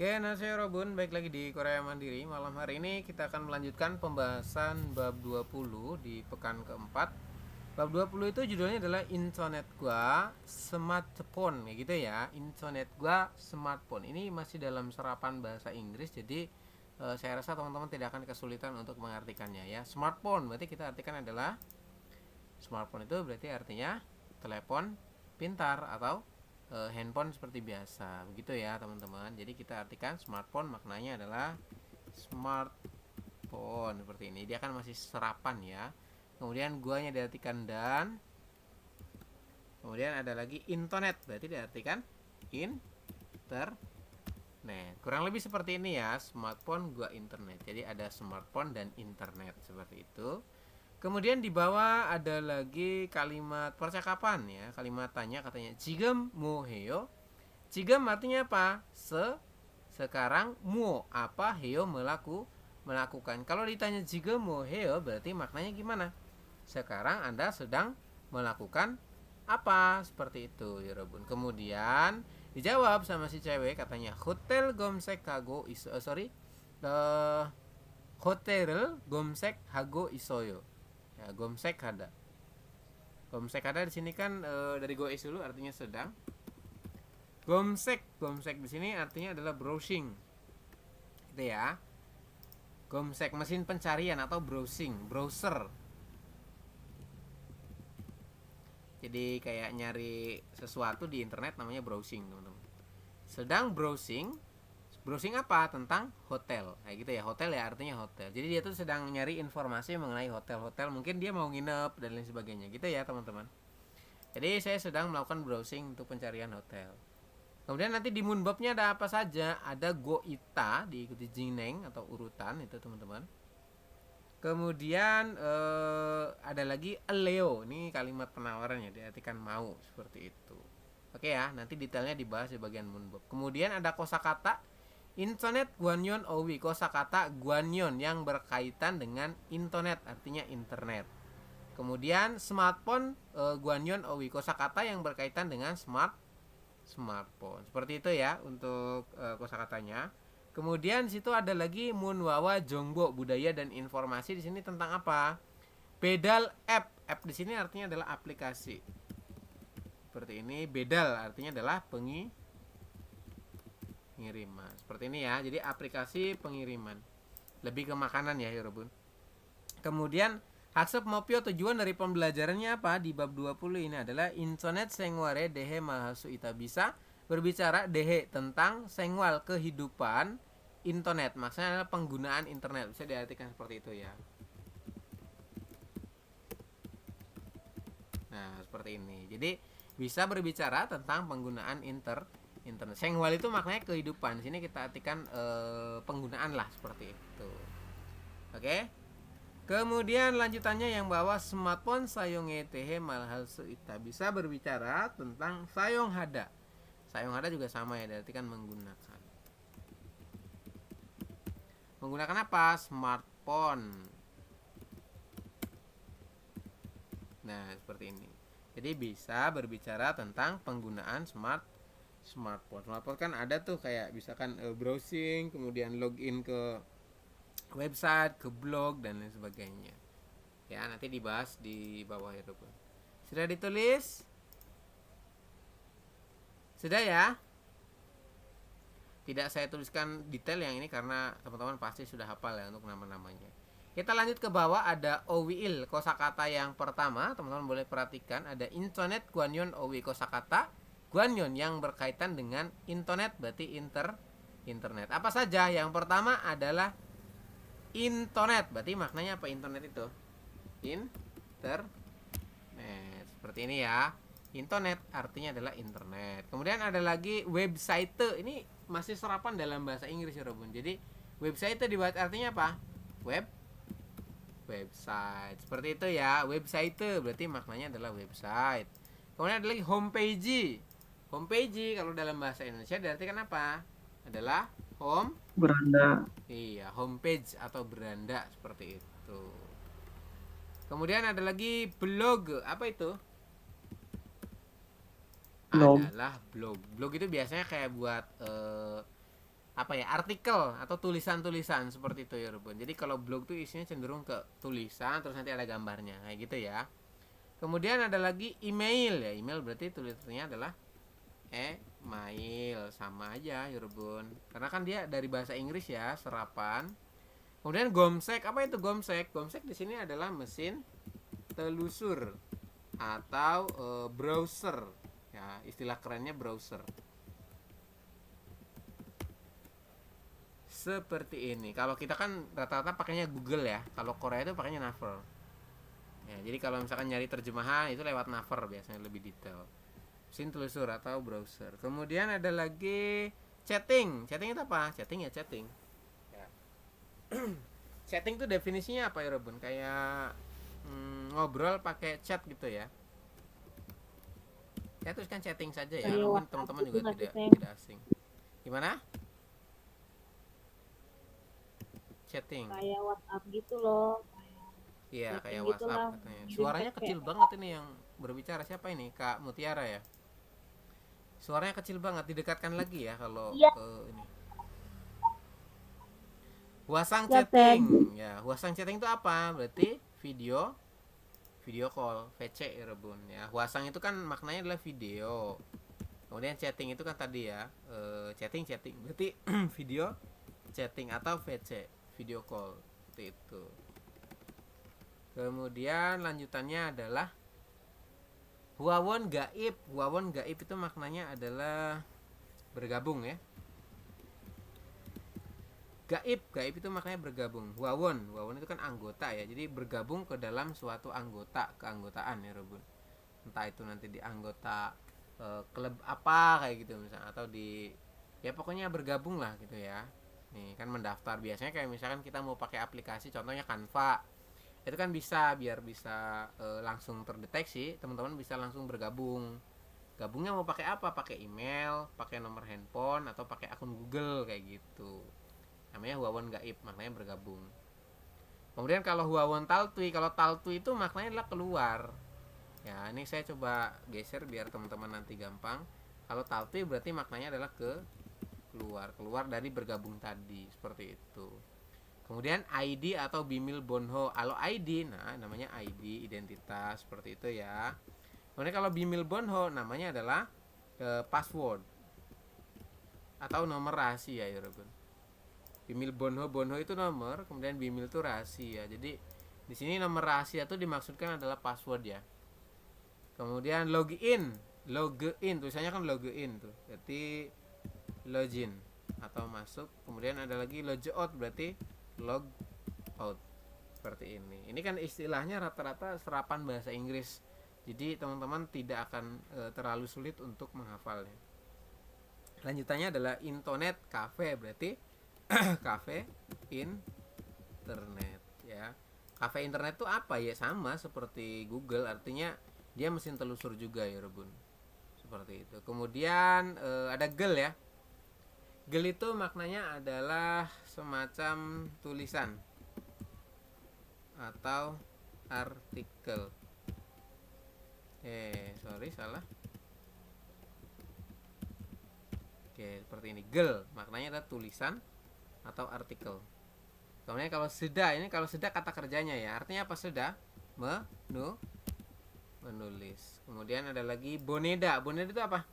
Oke, saya Robun, baik lagi di Korea Mandiri. Malam hari ini kita akan melanjutkan pembahasan bab 20 di pekan keempat. Bab 20 itu judulnya adalah Internet gua smartphone, kayak gitu ya. Internet gua smartphone. Ini masih dalam serapan bahasa Inggris, jadi saya rasa teman-teman tidak akan kesulitan untuk mengartikannya ya. Smartphone berarti kita artikan adalah smartphone itu berarti artinya telepon pintar atau handphone seperti biasa, begitu ya teman-teman. Jadi kita artikan smartphone maknanya adalah smartphone seperti ini. Dia kan masih serapan ya. Kemudian guanya diartikan dan. Kemudian ada lagi internet, berarti diartikan internet. Kurang lebih seperti ini ya, smartphone gua internet. Jadi ada smartphone dan internet seperti itu. Kemudian di bawah ada lagi kalimat percakapan ya, kalimat tanya katanya 지금 뭐 해요? 지금 artinya apa? Sekarang, mo apa, 해요 melakukan. Kalau ditanya 지금 뭐 해요 berarti maknanya gimana? Sekarang Anda sedang melakukan apa? Seperti itu ya Robun. Kemudian dijawab sama si cewek katanya hotel 검색하고 있어. 호텔을 검색하고 있어요. Ya, gomsek ada. Gomsek ada di sini kan dari goes dulu artinya sedang. Gomsek di sini artinya adalah browsing. Gitu ya. Gomsek mesin pencarian atau browser. Jadi kayak nyari sesuatu di internet namanya browsing, teman-teman. Sedang browsing apa? Tentang hotel. Kayak gitu ya. Hotel ya artinya hotel. Jadi dia tuh sedang nyari informasi mengenai hotel-hotel. Mungkin dia mau nginep dan lain sebagainya. Gitu ya teman-teman. Jadi saya sedang melakukan browsing untuk pencarian hotel. Kemudian nanti di moonbobnya ada apa saja? Ada goita diikuti jingneng atau urutan itu teman-teman. Kemudian ada lagi leo. Ini kalimat penawarannya diartikan mau seperti itu. Oke ya, nanti detailnya dibahas di bagian moonbob. Kemudian ada kosakata internet guanyon owi, kosakata guanyon yang berkaitan dengan internet artinya internet. Kemudian smartphone guanyon owi, kosakata yang berkaitan dengan smartphone. Seperti itu ya untuk kosakatanya. Kemudian di situ ada lagi munwawa jongbo, budaya dan informasi. Di sini tentang apa? Bedal app. App di sini artinya adalah aplikasi. Seperti ini. Bedal artinya adalah pengiriman. Seperti ini ya. Jadi aplikasi pengiriman. Lebih ke makanan ya, Yorobun. Kemudian haksep mopio, tujuan dari pembelajarannya apa? Di bab 20 ini adalah internet sengware dehe mahasu ita, bisa berbicara dehe tentang sengwal kehidupan internet. Maksudnya adalah penggunaan internet. Bisa diartikan seperti itu ya. Nah, seperti ini. Jadi bisa berbicara tentang penggunaan internet. Sengwal itu maknanya kehidupan. Di sini kita artikan penggunaan lah seperti itu. Oke. Kemudian lanjutannya yang bawah smartphone sayong etehe malhal seita, bisa berbicara tentang sayong hada. Sayong hada juga sama ya, diartikan menggunakan. Menggunakan apa? Smartphone. Nah, seperti ini. Jadi bisa berbicara tentang penggunaan smartphone. Smartphone kan ada tuh kayak misalkan browsing, kemudian login ke website, ke blog dan lain sebagainya. Ya, nanti dibahas di bawah itu. Sudah ditulis? Sudah ya? Tidak saya tuliskan detail yang ini karena teman-teman pasti sudah hafal ya untuk nama-namanya. Kita lanjut ke bawah, ada owiil, kosakata yang pertama, teman-teman boleh perhatikan ada internet guanyon owi, kosakata guanyon yang berkaitan dengan internet berarti internet. Apa saja? Yang pertama adalah internet. Berarti maknanya apa internet itu? Internet. Seperti ini ya. Internet artinya adalah internet. Kemudian ada lagi website. Ini masih serapan dalam bahasa Inggris ya Robun. Jadi website dibuat artinya apa? Website. Seperti itu ya. Website berarti maknanya adalah website. Kemudian ada lagi homepage. Homepage kalau dalam bahasa Indonesia diartikan apa? Adalah beranda. Iya, homepage atau beranda seperti itu. Kemudian ada lagi blog. Apa itu? Blog. Adalah blog. Blog itu biasanya kayak buat apa ya, artikel atau tulisan-tulisan seperti itu ya Rubun. Jadi kalau blog tuh isinya cenderung ke tulisan terus nanti ada gambarnya kayak gitu ya. Kemudian ada lagi email ya. Email berarti tulisannya adalah email, sama aja ya Rubun. Karena kan dia dari bahasa Inggris ya, serapan. Kemudian gomsek, apa itu gomsek? Gomsek di sini adalah mesin telusur atau browser ya, istilah kerennya browser. Seperti ini. Kalau kita kan rata-rata pakainya Google ya. Kalau Korea itu pakainya Naver. Ya, jadi kalau misalkan nyari terjemahan itu lewat Naver biasanya lebih detail. Mesin telusur atau browser. Kemudian ada lagi chatting. Chatting itu apa? Chatting ya chatting. Ya. Chatting itu definisinya apa ya Robun? Kayak ngobrol pakai chat gitu ya. Ya terus kan chatting saja ya. Kayak Mungkin WhatsApp teman-teman gitu juga nggak sih, Sam? tidak asing. Gimana? Chatting. Kayak WhatsApp gitu loh. Iya, Chatting kayak gitu WhatsApp lah. katanya. Ngirim Suaranya pakai kecil banget ini yang berbicara. Siapa ini? Kak Mutiara ya? Suaranya kecil banget, didekatkan lagi ya kalau Iya. ini. Huasang Siap, chatting. Sam. Ya, huasang chatting itu apa? Berarti video call, VC ya Rebun ya. Huasang itu kan maknanya adalah video. Kemudian chatting itu kan tadi ya, chatting. Berarti video chatting atau VC, video call. Seperti itu. Kemudian lanjutannya adalah Huawon gaib. Huawon gaib itu maknanya adalah bergabung ya. Gaib itu maknanya bergabung. Huawon itu kan anggota ya. Jadi bergabung ke dalam suatu keanggotaan ya, Robun. Entah itu nanti di anggota klub apa kayak gitu misalnya, atau di ya pokoknya bergabung lah gitu ya. Nih kan mendaftar, biasanya kayak misalkan kita mau pakai aplikasi contohnya Canva. Itu kan bisa biar bisa langsung terdeteksi, teman-teman bisa langsung bergabung. Gabungnya mau pakai apa? Pakai email, pakai nomor handphone, atau pakai akun Google kayak gitu. Namanya Huawon gaib, maknanya bergabung. Kemudian kalau Huawon taltui, kalau taltui itu maknanya adalah keluar. Ya, ini saya coba geser biar teman-teman nanti gampang. Kalau taltui berarti maknanya adalah keluar dari bergabung tadi, seperti itu. Kemudian ID atau Bimil Bonho. Kalau ID, nah namanya ID, identitas, seperti itu ya. Kemudian kalau Bimil Bonho namanya adalah password atau nomor rahasia ya Robin. Bimil Bonho itu nomor, kemudian Bimil itu rahasia. Jadi di sini nomor rahasia itu dimaksudkan adalah password ya. Kemudian login, tulisannya kan login tuh. Berarti login atau masuk. Kemudian ada lagi logout, berarti log out. Seperti ini. Ini kan istilahnya rata-rata serapan bahasa Inggris. Jadi teman-teman tidak akan terlalu sulit untuk menghafalnya. Lanjutannya adalah internet cafe, berarti cafe internet ya. Cafe internet itu apa ya? Sama seperti Google, artinya dia mesin telusur juga ya Rebun. Seperti itu. Kemudian ada gel ya. Gel itu maknanya adalah semacam tulisan atau artikel. Salah. Oke, seperti ini. Gel maknanya adalah tulisan atau artikel. Kemudian kalau seda, ini kalau seda kata kerjanya ya. Artinya apa seda? Menulis. Kemudian ada lagi boneda. Boneda itu apa?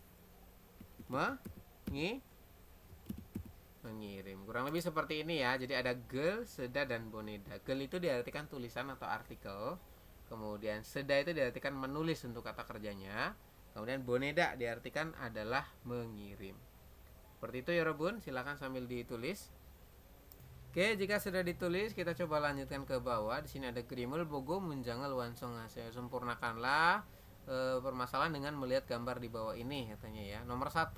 Mengirim. Kurang lebih seperti ini ya. Jadi ada gel, seda, dan boneda. Gel itu diartikan tulisan atau artikel. Kemudian seda itu diartikan menulis untuk kata kerjanya. Kemudian boneda diartikan adalah mengirim. Seperti itu ya Robun. Silakan sambil ditulis. Oke, jika sudah ditulis, kita coba lanjutkan ke bawah. Di sini ada Grimul Bogo Munjangal Wansong Hasil. Sempurnakanlah permasalahan dengan melihat gambar di bawah ini katanya ya. Nomor 1,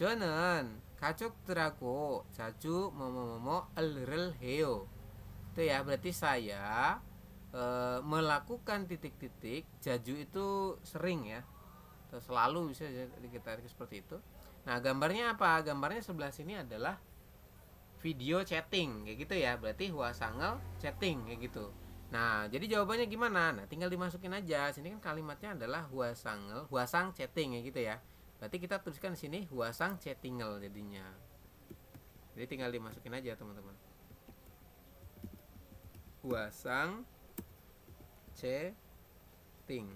저는 가족들하고 자주 뭐뭐뭐뭐 을을 해요. Itu ya, berarti saya melakukan titik-titik. Jaju itu sering ya, atau selalu bisa kita seperti itu. Nah, gambarnya apa? Gambarnya sebelah sini adalah video chatting kayak gitu ya. Berarti huasangel chatting kayak gitu. Nah, jadi jawabannya gimana? Nah, tinggal dimasukin aja. Sini kan kalimatnya adalah huasang chatting kayak gitu ya. Berarti kita tuliskan di sini huasang chattingel jadinya. Jadi tinggal dimasukin aja teman-teman. Huasang chatting.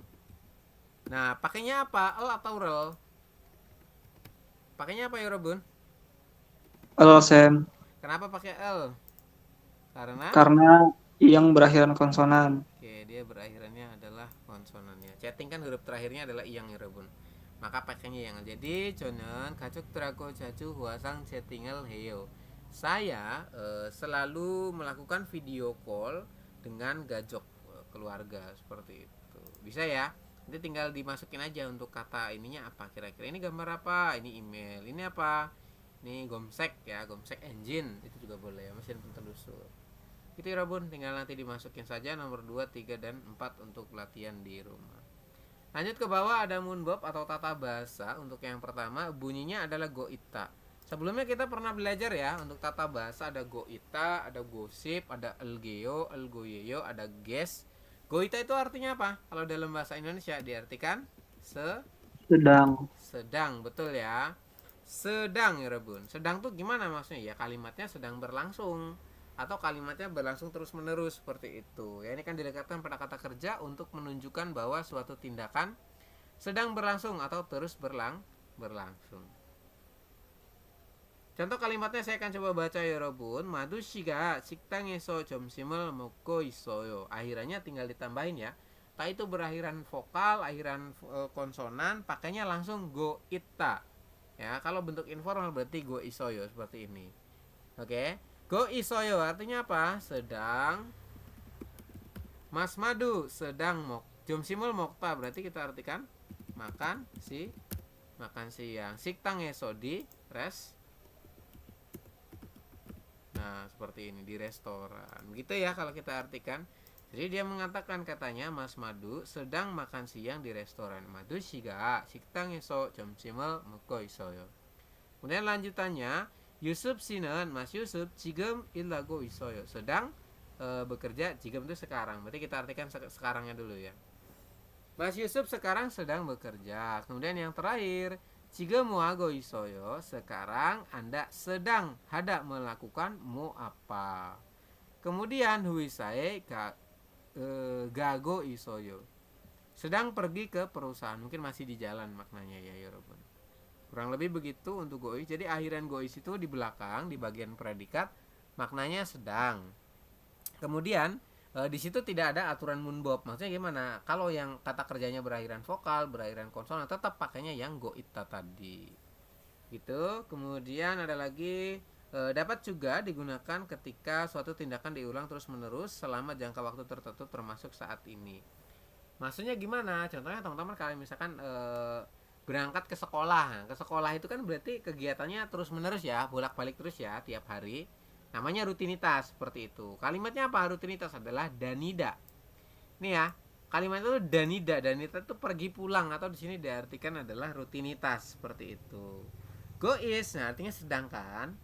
Nah, pakainya apa? El atau rel? Pakainya apa ya, Robun? LSM Kenapa pakai L? Karena karena yang berakhiran konsonan. oke, dia berakhirannya adalah konsonannya. Chatting kan huruf terakhirnya adalah iyang ya, Robun. Maka pakainya yang. Jadi, 저는 가족들하고 자주 화상 채팅을 해요. Saya selalu melakukan video call dengan gajok keluarga seperti itu. Bisa ya? Nanti tinggal dimasukin aja untuk kata ininya apa kira-kira. Ini gambar apa? Ini email. Ini apa? Ini gomsek ya, gomsek engine. Itu juga boleh ya, mesin pentelusur. Gitu ya Robun, tinggal nanti dimasukin saja nomor 2, 3, dan 4 untuk latihan di rumah. Lanjut ke bawah ada Moonbob atau tata bahasa. Untuk yang pertama bunyinya adalah goita. Sebelumnya kita pernah belajar ya, untuk tata bahasa ada goita, ada gosip, ada elgeo, elgoyeyo, ada ges. Goita itu artinya apa? Kalau dalam bahasa Indonesia diartikan sedang, betul ya. Sedang ya Rebun. Sedang tuh gimana maksudnya? Ya kalimatnya sedang berlangsung atau kalimatnya berlangsung terus menerus seperti itu. Ya ini kan didekatkan pada kata kerja untuk menunjukkan bahwa suatu tindakan sedang berlangsung atau terus berlangsung. Contoh kalimatnya saya akan coba baca ya Robun. Madu shiga 식당에서 점심을 먹고 있어요. Akhirannya tinggal ditambahin ya. Ta itu berakhiran vokal, akhiran konsonan, pakainya langsung go ita. Ya, kalau bentuk informal berarti go isoyo seperti ini. Oke. Go isoyo artinya apa? Sedang. Mas Madu sedang jomsimul mokta berarti kita artikan makan siang. Siktang eso di Nah, seperti ini di restoran. Gitu ya kalau kita artikan. Jadi dia mengatakan katanya Mas Madu sedang makan siang di restoran. Madu shiga 식당에서 점심을 먹고 있어요. Kemudian lanjutannya Yusuf Sinan, Mas Yusuf 지금 일하고 있어요. Sedang bekerja. 지금 itu sekarang. Berarti kita artikan sekarangnya dulu ya. Mas Yusuf sekarang sedang bekerja. Kemudian yang terakhir 지금 뭐 하고 있어요? Sekarang Anda sedang hendak melakukan mau apa? Kemudian huisae gago isoyo. Sedang pergi ke perusahaan. Mungkin masih di jalan maknanya ya Yorobun. Kurang lebih begitu untuk gois. Jadi akhiran gois itu di belakang di bagian predikat maknanya sedang. Kemudian di situ tidak ada aturan moonbob. Maksudnya gimana? Kalau yang kata kerjanya berakhiran vokal, berakhiran konsonan, tetap pakainya yang goita tadi. Gitu. Kemudian ada lagi dapat juga digunakan ketika suatu tindakan diulang terus-menerus selama jangka waktu tertentu termasuk saat ini. Maksudnya gimana? Contohnya teman-teman kalau misalkan berangkat ke sekolah. Nah, ke sekolah itu kan berarti kegiatannya terus-menerus ya, bolak-balik terus ya tiap hari. Namanya rutinitas seperti itu. Kalimatnya apa? Rutinitas adalah danida. Nih ya, kalimat itu danida. Danida itu pergi pulang atau di sini diartikan adalah rutinitas seperti itu. Gois, nah artinya sedangkan.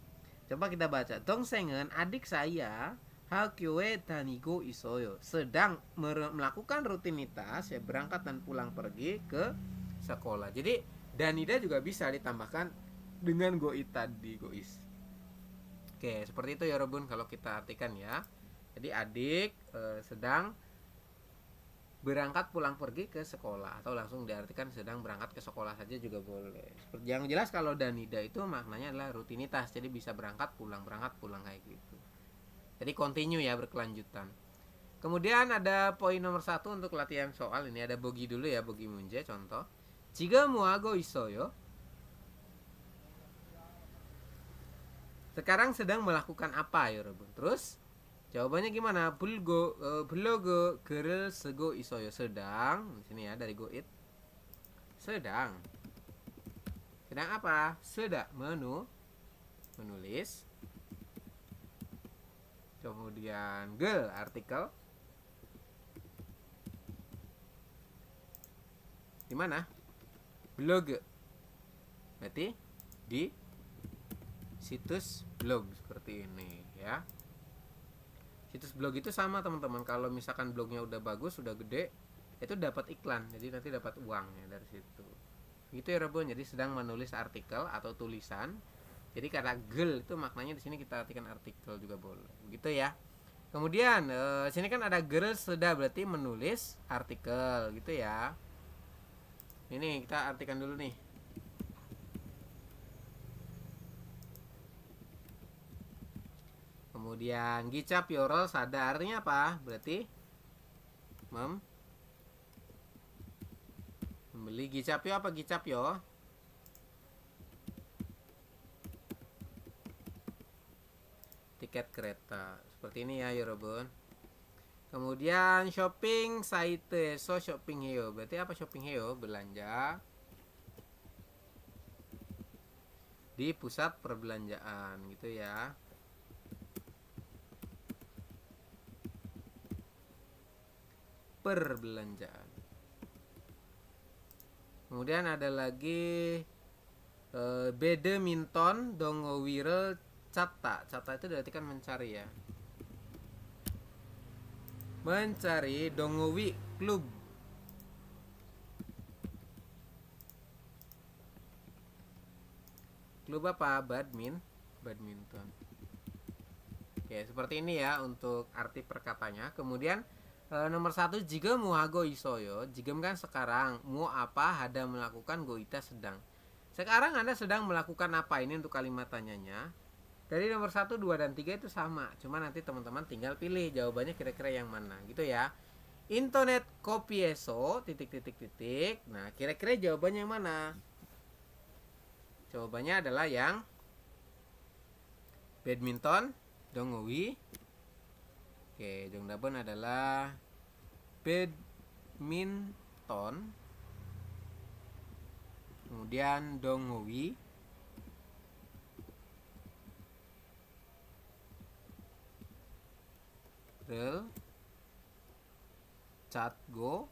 Coba kita baca. Dongsengen, adik saya, hakyoe danigo isoyo. Sedang melakukan rutinitas ya berangkat dan pulang pergi ke sekolah. Jadi danida juga bisa ditambahkan dengan goi tadi, gois. Oke, seperti itu ya Robun kalau kita artikan ya. Jadi adik sedang berangkat pulang pergi ke sekolah atau langsung diartikan sedang berangkat ke sekolah saja juga boleh. Yang jelas kalau danida itu maknanya adalah rutinitas. Jadi bisa berangkat pulang kayak gitu. Jadi continue ya, berkelanjutan. Kemudian ada poin nomor 1 untuk latihan soal. Ini ada bogi dulu ya, bogi munje contoh. 지금 뭐 하고 있어요? Sekarang sedang melakukan apa ya Robun? Terus jawabannya gimana? 블로그 글을 쓰고 있어요. Sedang, di sini ya dari goit. Sedang apa? Sedang menulis. Kemudian gel artikel. Di mana? Blog. Berarti di situs blog seperti ini ya. Situs blog itu sama teman-teman. Kalau misalkan blognya udah bagus, udah gede, itu dapat iklan. Jadi nanti dapat uang ya dari situ. Gitu ya Rebon. Jadi sedang menulis artikel atau tulisan Jadi kata gel itu maknanya di sini kita artikan artikel juga boleh. Begitu ya. Kemudian sini kan ada girl sudah berarti menulis artikel gitu ya. Ini kita artikan dulu nih. Kemudian gicap yorol sadar artinya apa? Berarti membeli gicap yo apa gicap yo? Tiket kereta. Seperti ini ya Yorobun. Kemudian shopping site so shopping heo. Berarti apa shopping heo? Belanja di pusat perbelanjaan gitu ya. Perbelanjaan. Kemudian ada lagi badminton dongowirel cata. Cata itu berarti kan mencari ya. Mencari dongowi klub. Klub apa? Badminton. Oke, seperti ini ya untuk arti perkatanya. Kemudian nomor 1 jika muhago isoyo. Jika kan sekarang, mu apa hada melakukan goita sedang. Sekarang Anda sedang melakukan apa? Ini untuk kalimat tanyanya. Dari nomor 1, 2, dan 3 itu sama. Cuma nanti teman-teman tinggal pilih jawabannya kira-kira yang mana gitu ya. Internet kopieso titik. Nah, kira-kira jawabannya yang mana? Jawabannya adalah yang badminton dongowi. Oke, jongdabon adalah badminton. Kemudian dongowi. Rel cat go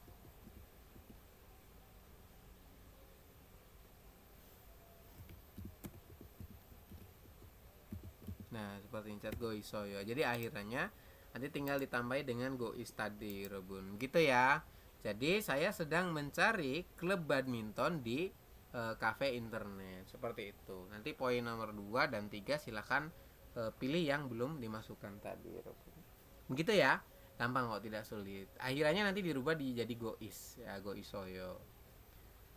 nah seperti ini cat go isoyo. Jadi akhirannya nanti tinggal ditambahi dengan go is tadi Robun gitu ya. Jadi saya sedang mencari klub badminton di cafe internet seperti itu. Nanti poin nomor 2 dan 3 silakan pilih yang belum dimasukkan tadi Robun. Begitu ya, gampang kok, tidak sulit. Akhirannya nanti dirubah jadi gois ya, goisoyo.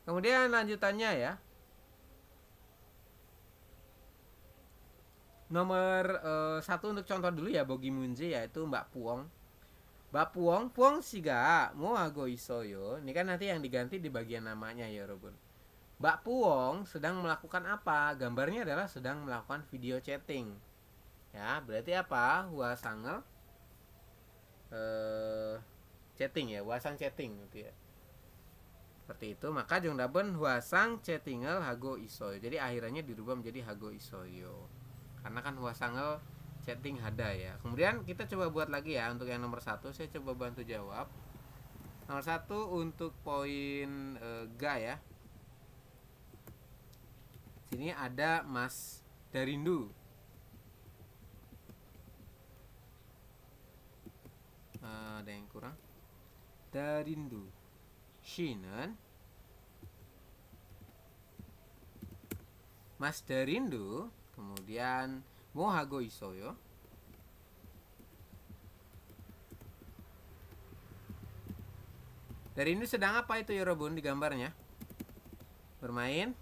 Kemudian lanjutannya ya, nomor 1 untuk contoh dulu ya, bogi munje yaitu Mbak Puong. Mbak Puong siga mau goisoyo. Ini kan nanti yang diganti di bagian namanya ya Robun. Mbak Puong sedang melakukan apa? Gambarnya adalah sedang melakukan video chatting. Ya, berarti apa? Hua sangel chatting ya, wasang chatting gitu ya. Seperti itu, maka jongdabon wasang chattingel hago isoyo. Jadi akhirannya dirubah menjadi hago isoyo. Karena kan wasangel chatting hada ya. Kemudian kita coba buat lagi ya untuk yang nomor 1, saya coba bantu jawab. Nomor 1 untuk poin ga ya. Sini ada Mas Darindu. Ada yang kurang. Darindu Shinen. Mas Darindu. Kemudian Mohago Isoyo. Darindu sedang apa itu Yorobun di gambarnya? Bermain.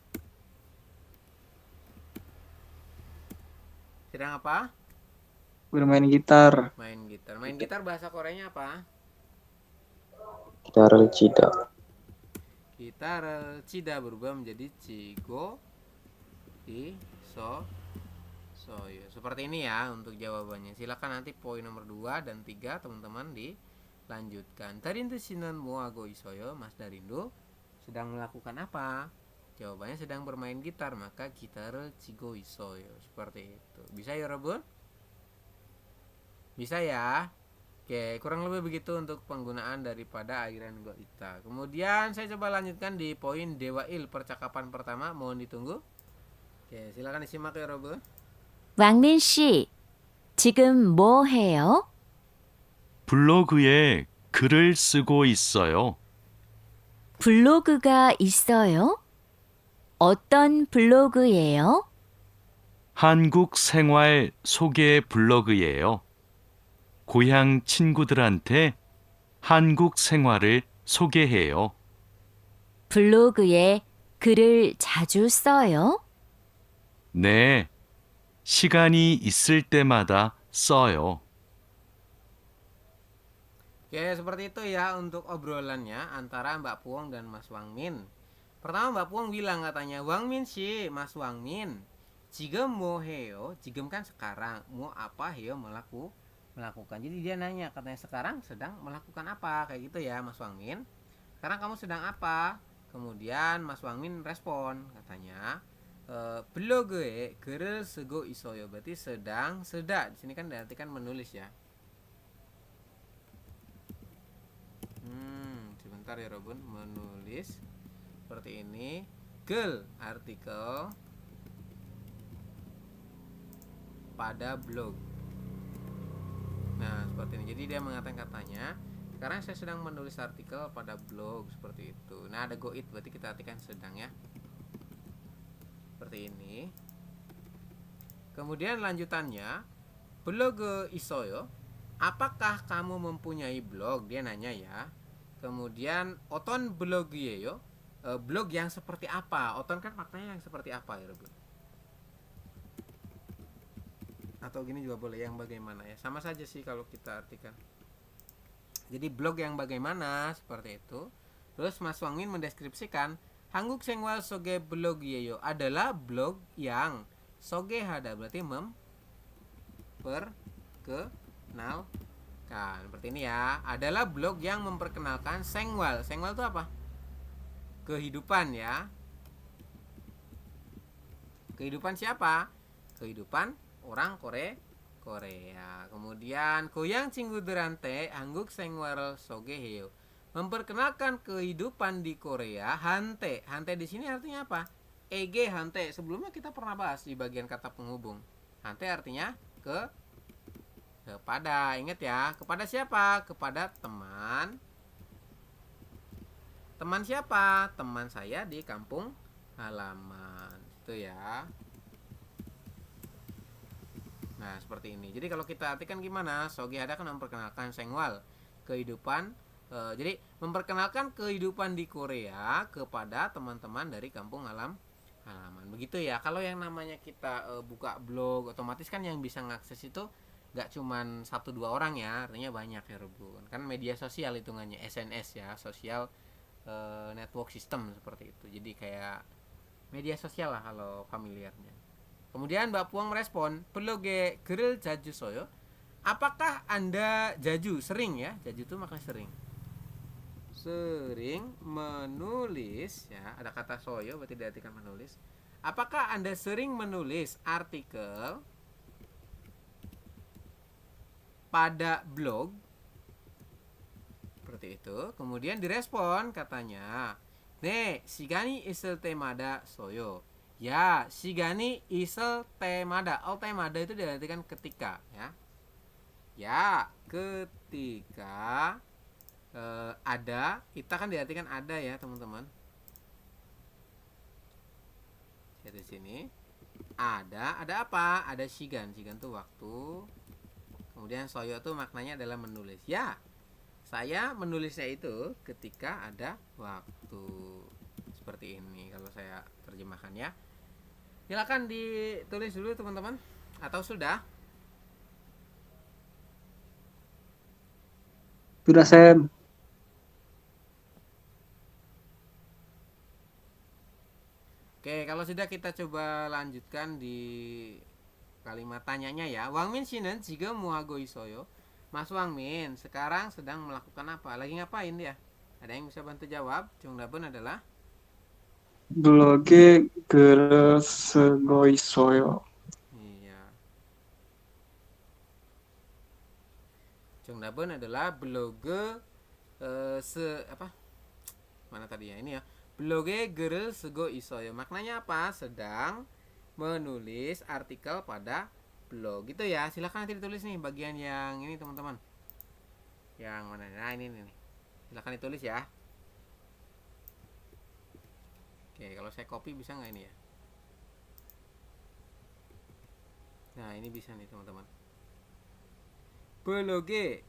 Sedang apa? Bermain gitar. Main gitar. Main gitar bahasa Koreanya apa? Gitar cida. Gitar cida berubah menjadi cigo iso soyo. Seperti ini ya untuk jawabannya. Silakan nanti poin nomor 2 dan 3 teman-teman dilanjutkan. Darindu shinan moago isoyo. Mas Darindu sedang melakukan apa? Jawabannya sedang bermain gitar, maka gitar cigo isoyo. Seperti itu. Bisa ya Robun? Bisa ya. Oke, kurang lebih begitu untuk penggunaan daripada airan goita. Kemudian saya coba lanjutkan di poin dewail percakapan pertama. Mohon ditunggu. Oke, silakan disimak ya Robun. 왕린 씨, 지금 뭐 해요? 블로그에 글을 쓰고 있어요. 블로그가 있어요? 어떤 블로그예요? 한국 생활 소개 블로그예요. 고향 친구들한테 한국 생활을 소개해요. 블로그에 글을 자주 써요? 네, 시간이 있을 때마다 써요. Oke, seperti itu ya untuk obrolannya antara Mbak Puong dan Mas Wangmin. Pertama Mbak Puong bilang katanya, Wangmin sih, Mas Wangmin. Jigem mo heo, jigem kan sekarang, mau apa heo melakukan. Jadi dia nanya katanya sekarang sedang melakukan apa, kayak gitu ya Mas Wangmin. Sekarang kamu sedang apa? Kemudian Mas Wangmin respon katanya, 블로그에 글을 쓰고 있어요. Berarti sedang, di sini kan diartikan menulis ya. Sebentar ya Robun, menulis seperti ini. Girl artikel pada blog. Nah seperti ini. Jadi dia mengatakan katanya, sekarang saya sedang menulis artikel pada blog seperti itu. Nah ada go it, berarti kita artikan sedang ya. Seperti ini. Kemudian lanjutannya, blog isoyo. Apakah kamu mempunyai blog? Dia nanya ya. Kemudian oton blog yo, blog yang seperti apa? Oton kan maknanya yang seperti apa ya Robin? Atau gini juga boleh, yang bagaimana ya? Sama saja sih kalau kita artikan. Jadi blog yang bagaimana seperti itu. Terus Mas Wangmin mendeskripsikan Hanguk Sengwal Soge Blog Yeyo adalah blog yang soge hada, berarti memperkenalkan. Seperti ini ya, adalah blog yang memperkenalkan Sengwal. Sengwal itu apa? Kehidupan ya. Kehidupan siapa? Kehidupan orang Korea. Kemudian Koyang Cingguderante Hangguk Sengwal Sogeheo, memperkenalkan kehidupan di Korea. Hante. Hante di sini artinya apa? Ege hante. Sebelumnya kita pernah bahas di bagian kata penghubung. Hante artinya kepada, ingat ya, kepada siapa? Kepada teman. Teman siapa? Teman saya di kampung halaman. Itu ya. Nah, seperti ini. Jadi kalau kita artikan gimana? Sogi ada kan memperkenalkan Sengwal, kehidupan. Jadi memperkenalkan kehidupan di Korea kepada teman-teman dari kampung halaman. Begitu ya. Kalau yang namanya kita buka blog, otomatis kan yang bisa ngakses itu gak cuman 1-2 orang ya, artinya banyak ya Rebun. Kan media sosial hitungannya, SNS ya, social network system seperti itu. Jadi kayak media sosial lah kalau familiarnya. Kemudian Mbak Puang merespon, "Peloge geril jaju soyo." Apakah Anda jaju, sering ya? Jaju itu maknanya sering. Sering menulis ya, ada kata soyo berarti diartikan menulis. Apakah Anda sering menulis artikel pada blog? Seperti itu. Kemudian direspon katanya, "Ne, shigani isel temada soyo." Ya, shigani isel temada. Oh, temada itu diartikan ketika ya. Ya, ketika ada, kita kan diartikan ada ya, teman-teman. Di sini ada apa? Ada shigan. Shigan itu waktu. Kemudian soyo itu maknanya adalah menulis. Ya, saya menulisnya itu ketika ada waktu. Seperti ini kalau saya terjemahkan ya. Silakan ditulis dulu teman-teman. Atau sudah? Sudah Sam. Oke, kalau sudah kita coba lanjutkan di kalimat tanyanya ya. Wangmin 씨는 지금 뭐 하고 있어요? Mas Wangmin sekarang sedang melakukan apa? Lagi ngapain dia? Ada yang bisa bantu jawab? 정답은 adalah 블로그에 글을 쓰고 있어요. iya. 정답은 adalah blog mana tadi ya? Ini ya. Blog에 글을 쓰고 있어요. Maknanya apa? Sedang menulis artikel pada blog. Gitu ya. Silakan nanti ditulis nih bagian yang ini teman-teman. Yang mana? Nah, ini nih. Silakan ditulis ya. Oke, kalau saya copy bisa nggak ini ya? Nah, ini bisa nih teman-teman. Bloge.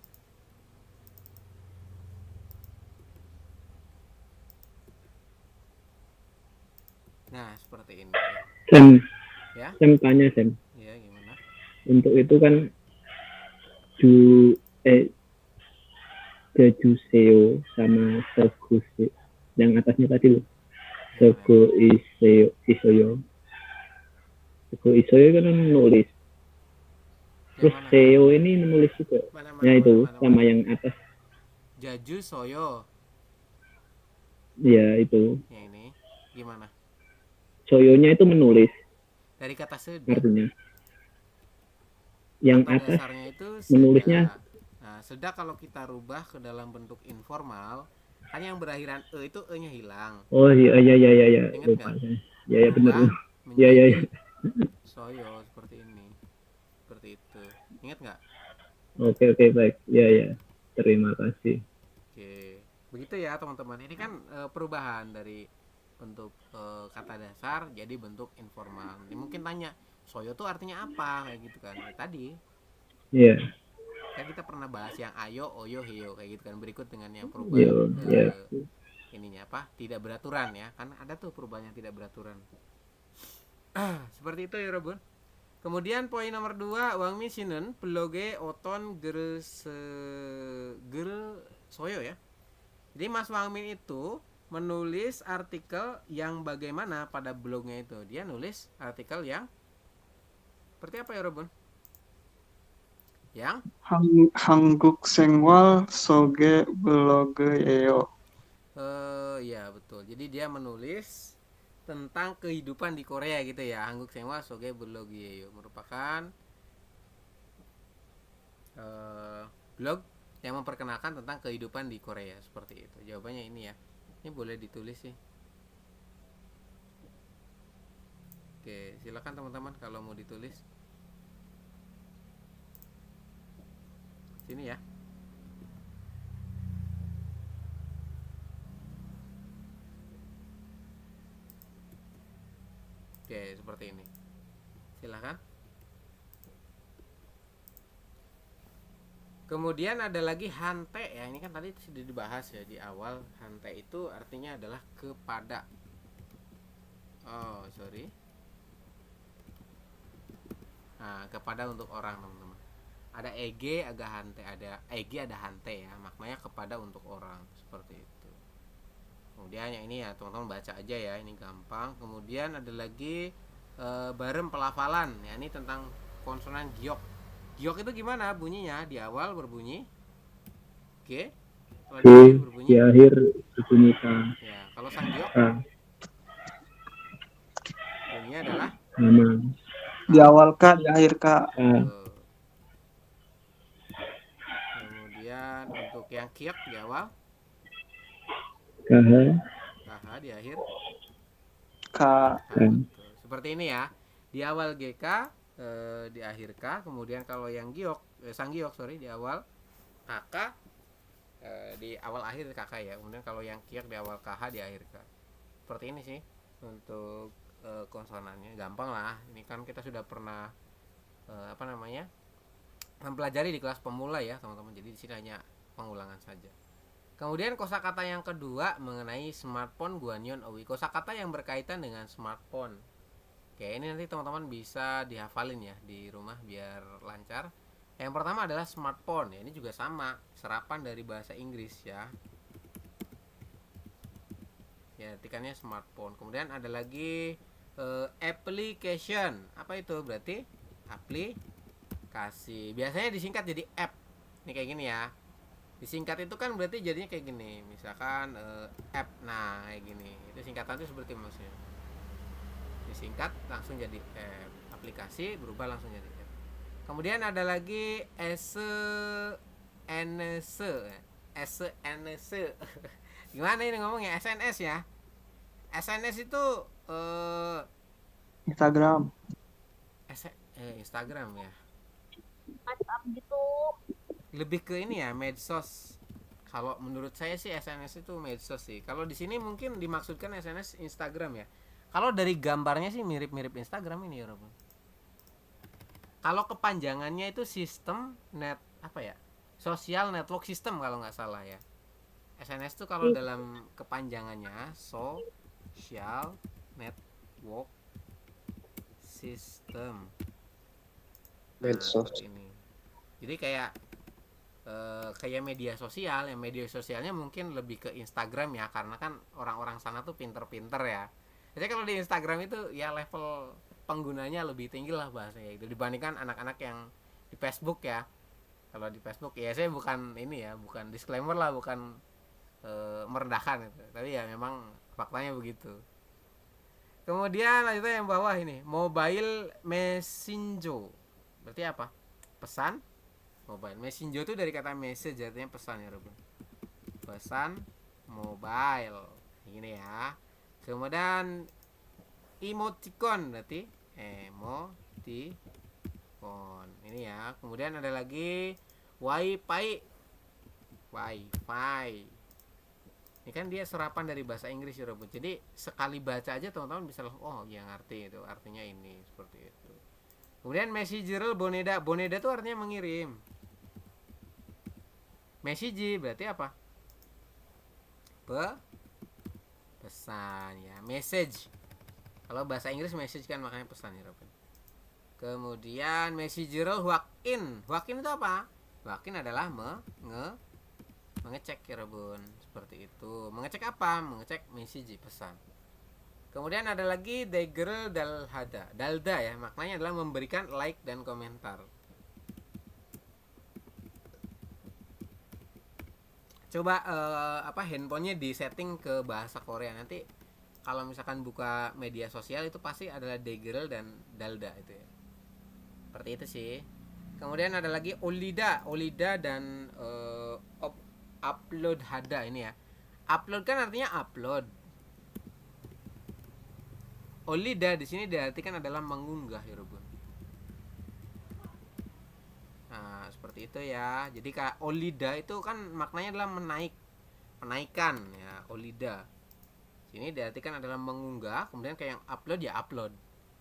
Nah, seperti ini ya. Sam, Ya, Sam tanya Sam. ya gimana? Untuk itu kan ju Jujuseo sama Soguse. Yang atasnya tadi loh. Sogo Isoyo. Sogo Isoyo kan nulis. Terus Yang mana? Seo ini menulis juga. Mana, Ya itu mana, sama mana? yang atas. Jaju Soyo. Ya itu. Yang ini gimana? Soyonya itu menulis Dari kata seda. artinya. Yang Kata atas dasarnya itu seda. menulisnya. Nah, seda kalau kita rubah ke dalam bentuk informal, kan yang berakhiran e itu e-nya hilang. Oh iya iya iya iya iya. Ingat Lupa nggak? saya. Ya ya benar. Berubah Iya iya menjadi iya. soyo seperti ini. Seperti itu. Ingat nggak? Oke baik. Ya ya. Terima kasih. Oke. Begitu ya, teman-teman. Ini kan perubahan dari bentuk kata dasar jadi bentuk informal. Ini mungkin tanya, soyo tuh artinya apa? Kayak gitu kan. Ya, tadi Iya. kan kita pernah bahas yang ayo, oyo, heyo kayak gitu kan. Berikut dengan yang perubahan Iya. ininya apa? Tidak beraturan ya. Kan ada tuh perubahan yang tidak beraturan. Seperti itu ya, Robun. Kemudian poin nomor 2, Wang Mishinen bloge oton ger soyo ya. Jadi Mas Wang Min itu menulis artikel yang bagaimana pada blognya itu. Dia nulis artikel yang seperti apa ya, Robun? Yang 한국 생활 속의 블로그예요. ya betul. Jadi dia menulis tentang kehidupan di Korea gitu ya. Hangguk Sengwa Soge Blogyeyo merupakan blog yang memperkenalkan tentang kehidupan di Korea seperti itu. Jawabannya ini ya. Ini boleh ditulis sih. Oke, silakan teman-teman kalau mau ditulis. Sini ya. Oke, seperti ini. Silakan. Kemudian ada lagi hante ya. Ini kan tadi sudah dibahas ya di awal. Hante itu artinya adalah kepada. Oh, sorry. Nah, kepada untuk orang, teman-teman. Ada eg, ada hante, ada eg, ada hante ya. Maknanya kepada untuk orang, seperti itu. Kemudian yang ini ya, teman-teman baca aja ya, ini gampang. Kemudian ada lagi barem pelafalan. Ya, ini tentang konsonan giok. Giok itu gimana bunyinya? Di awal berbunyi G, kalau di akhir berbunyi Di akhir berbunyi K. Ya, kalau sang giok K. bunyinya adalah Nama. Di awal K, di akhir K. K. Kemudian untuk yang kiok di awal KH. KH, di akhir K. K. Betul. Seperti ini ya. Di awal GK, di akhir K. Kemudian kalau yang giok, sang giok sorry, di awal KK, di awal akhir KK ya. Kemudian kalau yang kiok di awal KH, di akhir K. Seperti ini sih untuk konsonannya. Gampang lah. Ini kan kita sudah pernah mempelajari di kelas pemula ya, teman-teman. Jadi di sini hanya pengulangan saja. Kemudian kosakata yang kedua mengenai smartphone Guanyon Owi. Kosakata yang berkaitan dengan smartphone. Oke, ini nanti teman-teman bisa dihafalin ya di rumah biar lancar. Yang pertama adalah smartphone. Ya, ini juga sama, serapan dari bahasa Inggris ya. Ya, artikannya smartphone. Kemudian ada lagi application. Apa itu? Berarti aplikasi. Biasanya disingkat jadi app. Ini kayak gini ya. Disingkat itu kan berarti jadinya kayak gini. Misalkan app. Nah, kayak gini. Itu singkatan itu seperti maksudnya. Disingkat langsung jadi app. Aplikasi berubah langsung jadi app. Kemudian ada lagi SNS. Gimana ini ngomongnya? SNS ya. SNS itu Instagram. Instagram ya. WhatsApp gitu. Lebih ke ini ya, medsos. Kalau menurut saya sih SNS itu medsos sih. Kalau di sini mungkin dimaksudkan SNS Instagram ya. Kalau dari gambarnya sih mirip-mirip Instagram ini ya, Rob. Kalau kepanjangannya itu sistem net apa ya? Social network system kalau nggak salah ya. SNS itu kalau dalam kepanjangannya social network system. Nah, Medsos. seperti ini. Jadi kayak media sosial, yang media sosialnya mungkin lebih ke Instagram ya, karena kan orang-orang sana tuh pinter-pinter ya. Jadi kalau di Instagram itu ya level penggunanya lebih tinggi lah bahasanya itu dibandingkan anak-anak yang di Facebook ya. Kalau di Facebook ya saya bukan ini ya, bukan disclaimer lah, bukan merendahkan itu. Tapi ya memang faktanya begitu. Kemudian lanjutnya yang bawah ini, mobile messenger. Berarti apa? Pesan mobile. Messenger itu dari kata message, artinya pesan ya, Robin. Pesan mobile. Ini ya. Kemudian emoticon berarti emoticon. Ini ya. Kemudian ada lagi wifi. Ini kan dia serapan dari bahasa Inggris ya, Robin. Jadi sekali baca aja teman-teman bisa oh ya ngerti itu artinya ini seperti itu. Kemudian messenger boneda. Boneda itu artinya mengirim. Message berarti apa? Pesan ya, message. Kalau bahasa Inggris message kan makanya pesan ya, Robin. Kemudian messenger walk-in. Walk-in itu apa? Walk-in adalah mengecek ya, Robin. Seperti itu. Mengecek apa? Mengecek message pesan. Kemudian ada lagi dagger dalhada. Dalda ya, maknanya adalah memberikan like dan komentar. Coba handphonenya di setting ke bahasa Korea. Nanti kalau misalkan buka media sosial itu pasti adalah dagger dan dalda itu ya. Seperti itu sih. Kemudian ada lagi olida dan upload hada ini ya. Upload kan artinya upload. Olida di sini diartikan adalah mengunggah ya, Robun. Nah, seperti itu ya. Jadi kayak olida itu kan maknanya adalah menaikkan ya, olida. Sini diartikan adalah mengunggah, kemudian kayak yang upload ya upload.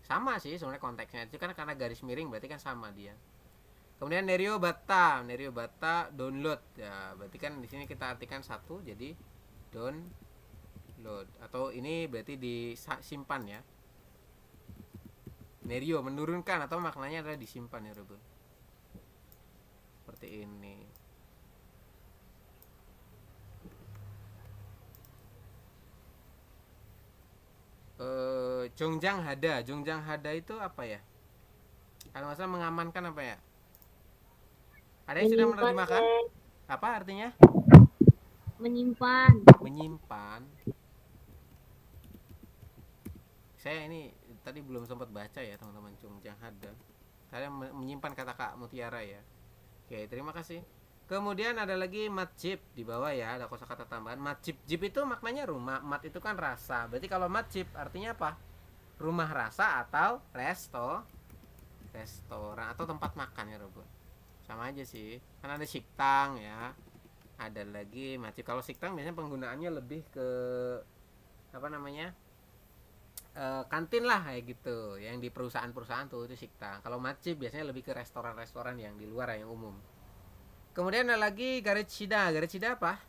Sama sih sebenarnya konteksnya. Itu kan karena garis miring berarti kan sama dia. Kemudian nerio bata download ya. Berarti kan di sini kita artikan satu jadi download atau ini berarti disimpan ya. Nerio menurunkan atau maknanya adalah disimpan ya, Robun. Seperti ini. Jongjang hada itu apa ya? Kalau nggak salah mengamankan apa ya? Ada yang sudah menerjemahkan? Apa artinya? Menyimpan. Saya ini tadi belum sempat baca ya teman-teman, Jongjang hada. Saya menyimpan kata Kak Mutiara ya. Oke, terima kasih. Kemudian ada lagi matjib di bawah ya, ada kosakata tambahan. Matjib itu maknanya rumah, mat itu kan rasa. Berarti kalau matjib artinya apa? Rumah rasa atau restoran atau tempat makan ya, Robun. Sama aja sih. Kan ada siktang ya. Ada lagi matjib. Kalau siktang biasanya penggunaannya lebih ke apa namanya? Kantin lah kayak gitu. Yang di perusahaan-perusahaan tuh itu siktang. Kalau matjib biasanya lebih ke restoran-restoran yang di luar yang umum. Kemudian ada lagi garechida apa?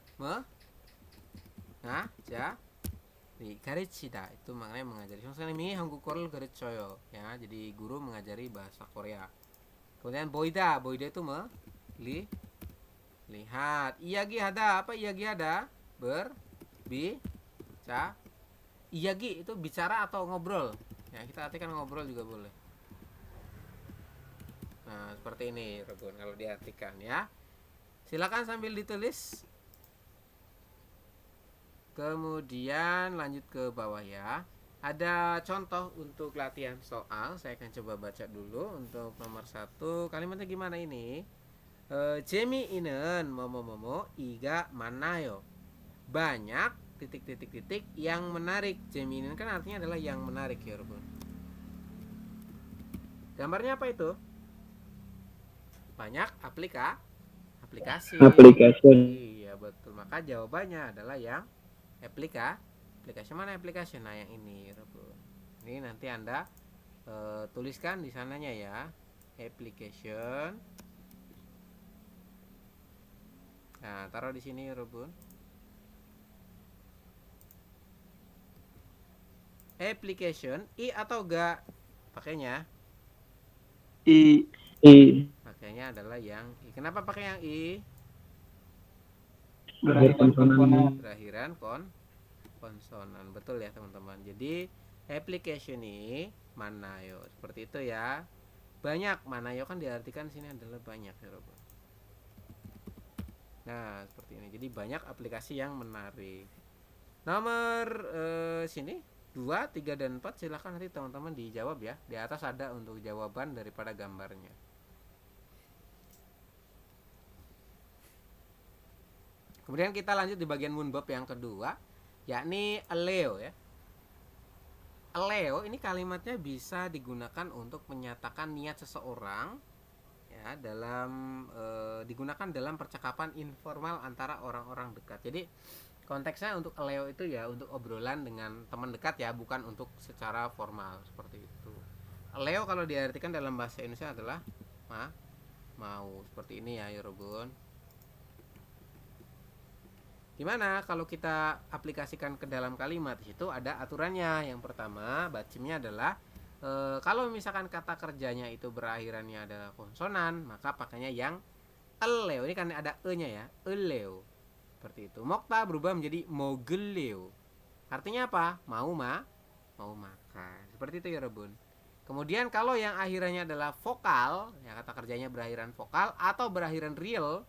Garechida itu maknanya mengajari. Misalnya ini 한국어를 가르쳐요 ya, jadi guru mengajari bahasa Korea. Kemudian boida itu lihat. Iyagi hada apa? Iyagi hada berbicara. Iyagi itu bicara atau ngobrol. Ya, kita artikan ngobrol juga boleh. Nah, seperti ini, Robun, kalau diartikan ya. Silakan sambil ditulis. Kemudian lanjut ke bawah ya. Ada contoh untuk latihan soal. Saya akan coba baca dulu untuk nomor 1. Kalimatnya gimana ini? 재미있는 뭐뭐뭐뭐 이가 많아요. Banyak titik yang menarik. 재미있는 kan artinya adalah yang menarik ya, Robun. Gambarnya apa itu? Banyak aplikasi. Iya betul, maka jawabannya adalah yang aplikasi mana aplikasi? Nah yang ini, Robun. Ini nanti Anda tuliskan di sananya ya, application. Nah, taruh di sini Robun. Application I atau ga pakainya? I. I. Pakainya adalah yang I. Kenapa pakai yang I? Berakhir konsonan. Berakhiran konsonan. Betul ya teman-teman. Jadi application I manayo seperti itu ya. Banyak, manayo kan diartikan sini adalah banyak ya Robun. Nah seperti ini. Jadi banyak aplikasi yang menarik. Nomor sini 2, 3, dan 4 silahkan nanti teman-teman dijawab ya. Di atas ada untuk jawaban daripada gambarnya. Kemudian kita lanjut di bagian Moonbob yang kedua, yakni aleo ya. Aleo ini kalimatnya bisa digunakan untuk menyatakan niat seseorang ya digunakan dalam percakapan informal antara orang-orang dekat. Jadi konteksnya untuk aleo itu ya untuk obrolan dengan teman dekat ya, bukan untuk secara formal seperti itu. Aleo kalau diartikan dalam bahasa Indonesia adalah mau seperti ini ya Robun. Gimana kalau kita aplikasikan ke dalam kalimat? Di situ ada aturannya. Yang pertama, bacimnya adalah kalau misalkan kata kerjanya itu berakhirannya adalah konsonan, maka pakainya yang eleo. Ini kan ada e-nya ya, eleo. Seperti itu. Mokta berubah menjadi mogeleo. Artinya apa? Mau makan. Seperti itu ya Rebun. Kemudian kalau yang akhirannya adalah vokal, ya kata kerjanya berakhiran vokal atau berakhiran real,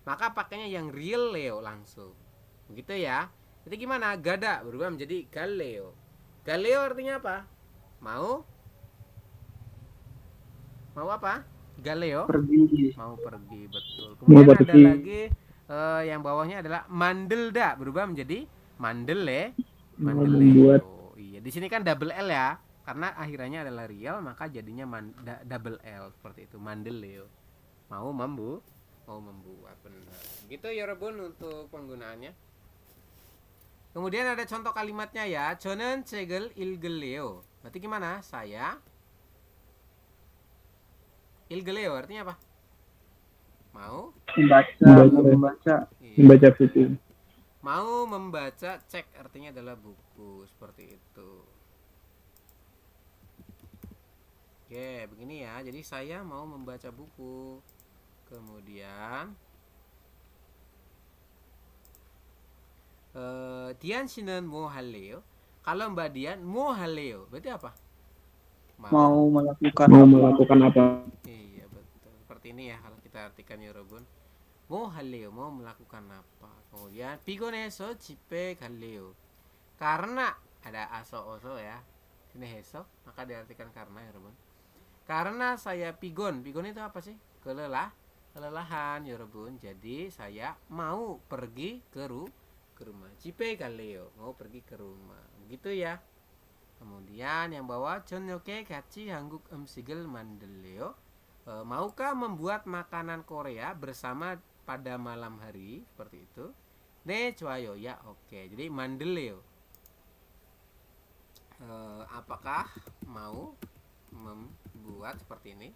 maka pakainya yang real leo langsung. Begitu ya. Jadi gimana? Gada berubah menjadi galeo. Galeo artinya apa? Mau apa? Galeo? Pergi. Mau pergi, betul. Kemudian Mau ada pergi. lagi yang bawahnya adalah mandelda berubah menjadi mandeleo. Membuat. Iya, di sini kan double L ya. Karena akhirannya adalah real, maka jadinya double L seperti itu. Mandeleo. Mau membuat, benar. Gitu ya Rebun untuk penggunaannya. Kemudian ada contoh kalimatnya ya. Jonen cegel ilgeleo. Berarti gimana? Saya ilgeleo artinya apa? Mau Membaca. Iya. Membaca buku. Mau membaca, cek artinya adalah buku seperti itu. Oke, begini ya. Jadi saya mau membaca buku. Kemudian Dian Sinan mau haleo. Kalau Mbak Dian mau haleo, berarti apa? Mau melakukan Mau apa? melakukan apa? Iya betul. Seperti ini ya kalau kita artikan ya Robun. Mau haleo, mau melakukan apa? Kemudian pigoneso cipe galeo. Karena ada aso oso ya. Sini heso, maka diartikan karena ya Robun. Karena saya pigon itu apa sih? Kelelahan ya Robun. Jadi saya mau pergi ke rumah. Cipe galeo, mau pergi ke rumah. Begitu ya. Kemudian yang bawah Chonyoke kachi hangguk emsigel mandeleo. Maukah membuat makanan Korea bersama pada malam hari seperti itu? Ne cuayo ya oke. Jadi mandeleo. Apakah mau membuat seperti ini?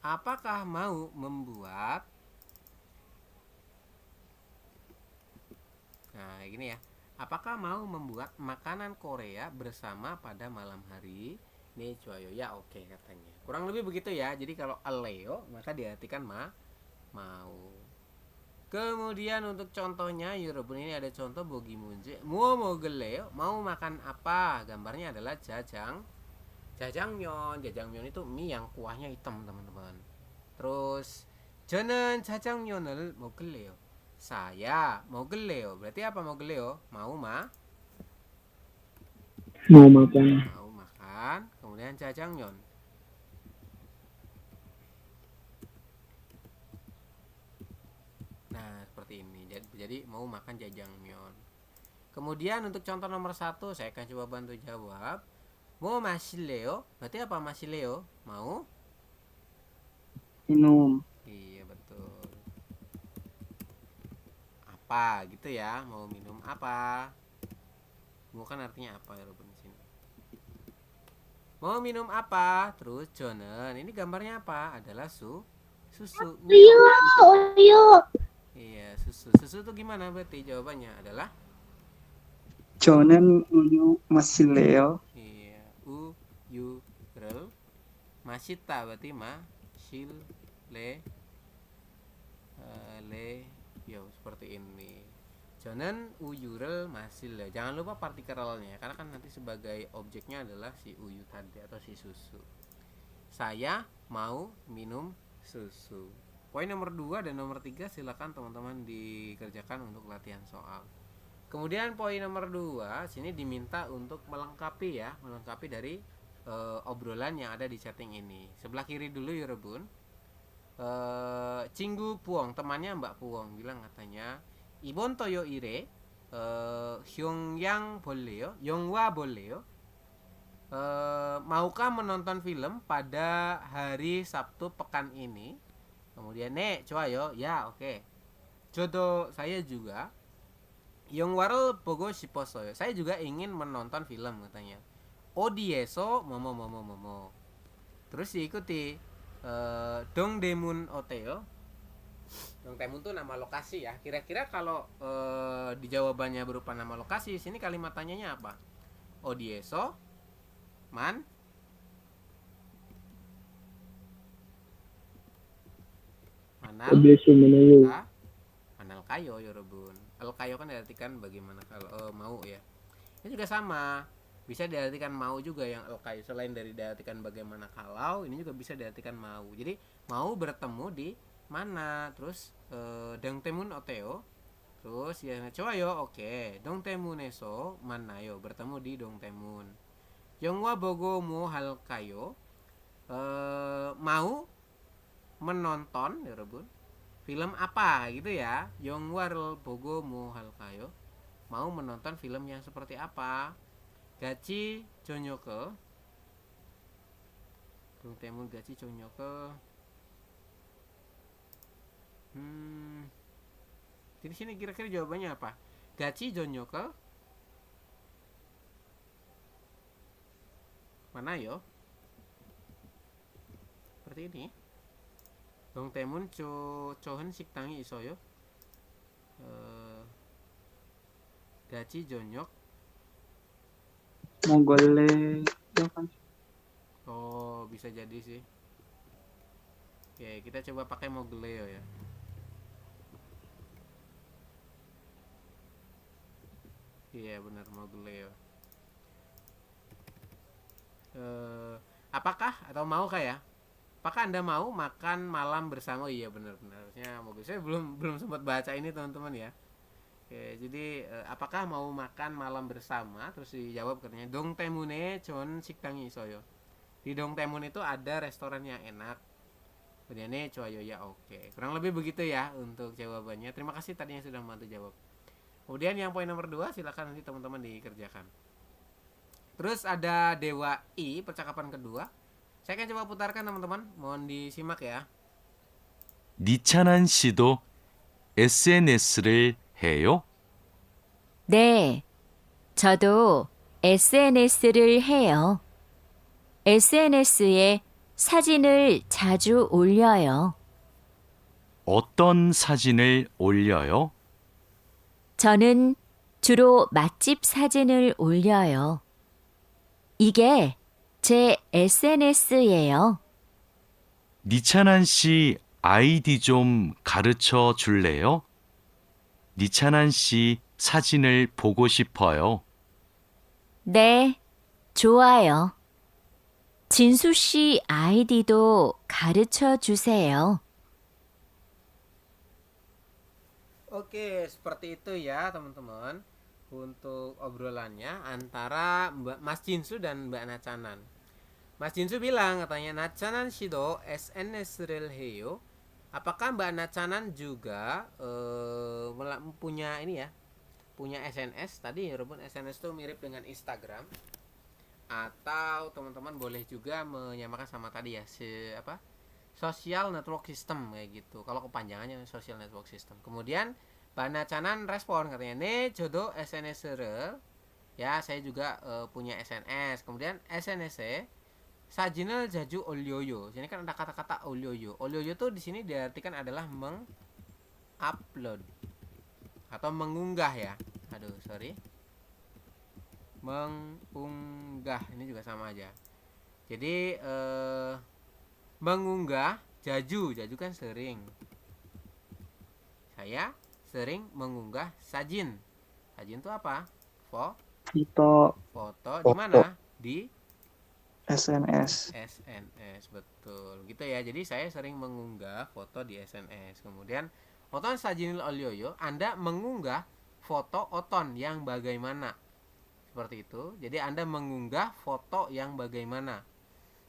Apakah mau membuat? Nah, gini ya. Apakah mau membuat makanan Korea bersama pada malam hari? Nih cuayo ya oke katanya. Kurang lebih begitu ya. Jadi kalau aleo maka diartikan mau. Kemudian untuk contohnya Eurobun ini ada contoh bogi munje. Mau geleo, mau makan apa? Gambarnya adalah jajangmyeon. Jajangmyeon itu mie yang kuahnya hitam teman-teman. Terus 저는 jajangmyeon을 먹을래요. Saya mau geleo. Berarti apa mau geleo? Mau makan. Kemudian jajangmyeon. Nah seperti ini. Jadi mau makan jajangmyeon. Kemudian untuk contoh nomor 1 saya akan coba bantu jawab. Mau masileo. Berarti apa masileo? Mau minum. Iya betul. Apa gitu ya? Mau minum apa? Mau kan artinya apa ya Robin di sini? Mau minum apa? Terus Jonen, ini gambarnya apa? Adalah susu. Uyu, uyu. Iya, susu. Susu itu gimana berarti? Jawabannya adalah 저는 우유 마실래요? iya, rel masita berarti sil le yo seperti ini. Jonen uyurel masil ya. Jangan lupa partikelnya karena kan nanti sebagai objeknya adalah si uyu tadi atau si susu. Saya mau minum susu. Poin nomor 2 dan nomor 3 silakan teman-teman dikerjakan untuk latihan soal. Kemudian poin nomor 2 sini diminta untuk melengkapi dari obrolan yang ada di chatting ini. Sebelah kiri dulu ya Rebun. Cinggu Puong, temannya Mbak Puong bilang katanya 이번 토요일에 Hyungyang boleh, Yongwa boleh. Maukah menonton film pada hari Sabtu pekan ini? Kemudian nek 좋아요. Ya, oke. Jodoh saya juga. Yongwa를 보고 싶었어요. Saya juga ingin menonton film katanya. 어디에서 뭐뭐뭐뭐뭐. Terus diikuti Dongdaemun 어때요? Dongdaemun itu nama lokasi ya. Kira-kira kalau di jawabannya berupa nama lokasi, sini kalimat tanyanya apa? 어디에서 manal 어디에서 만나요? manal kayo 여러분. Al kayo kan diartikan bagaimana kalau mau ya. Ini juga sama. Bisa diartikan mau juga yang al kayo. Selain dari diartikan bagaimana kalau, ini juga bisa diartikan mau. Jadi mau bertemu di mana, terus dongdaemun 어때요? Terus ya 좋아요. Oke. dongdaemun에서 만나요. bertemu di dongdaemun. 영화 보고 뭐 할까요? mau menonton 여러분 film apa gitu ya. 영화를 보고 뭐 할까요? mau menonton film yang seperti apa? 같이 저녁을 dongdaemun 같이 저녁을 Jadi sini kira-kira jawabannya apa? Gachi Jonyoko mana yo? Seperti ini. Dongdaemun chohen 식당이 있어요. Gachi Jonyok. 먹을래? Oh, bisa jadi sih. Oke, kita coba pakai Mogleo ya. Iya benar Mogleo. Apakah atau maukah ya? Apakah Anda mau makan malam bersama? Iya benar-benar. Harusnya Mogleo. Saya belum sempat baca ini teman-teman ya. Oke, jadi apakah mau makan malam bersama? Terus dijawab katanya Dongdaemun에 좋은 식당이 있어요. Di Dongdaemun itu ada restoran yang enak. Kemudian 좋아요 ya oke. Kurang lebih begitu ya untuk jawabannya. Terima kasih tadi yang sudah membantu jawab. Kemudian yang poin nomor 2 silakan nanti teman-teman dikerjakan. Terus ada Dewa I percakapan kedua. Saya akan coba putarkan teman-teman. Mohon disimak ya. 니찬한 씨도 SNS를 해요? 네, 저도 SNS를 해요. SNS에 사진을 자주 올려요. 어떤 사진을 올려요? 저는 주로 맛집 사진을 올려요. 이게 제 SNS예요. 니찬한 씨 아이디 좀 가르쳐 줄래요? 니찬한 씨 사진을 보고 싶어요. 네, 좋아요. 진수 씨 아이디도 가르쳐 주세요. Oke, seperti itu ya teman-teman untuk obrolannya antara Mas Jinsu dan Mbak Nacanan. Mas Jinsu bilang katanya Nacanan shido SNS를 해요. Apakah Mbak Nacanan juga punya ini ya? Punya SNS tadi ya, walaupun SNS itu mirip dengan Instagram. Atau teman-teman boleh juga menyamakan sama tadi ya, social network system kayak gitu. Kalau kepanjangannya social network system. Kemudian Mbak Nacanan respon katanya, "네, 저도 SNS를." Ya, saya juga punya SNS. Kemudian SNS sajinal jaju olyoyo. Sini kan ada kata-kata olyoyo. Olyoyo tuh di sini diartikan adalah mengupload atau mengunggah ya. Aduh, sorry. Mengunggah ini juga sama aja. Jadi mengunggah jaju kan sering. Saya sering mengunggah sajin. Sajin itu apa? Foto Foto di mana? Di SNS. SNS, betul. Gitu ya. Jadi saya sering mengunggah foto di SNS. Kemudian oton sajinil olyoyo, Anda mengunggah foto oton yang bagaimana? Seperti itu. Jadi Anda mengunggah foto yang bagaimana?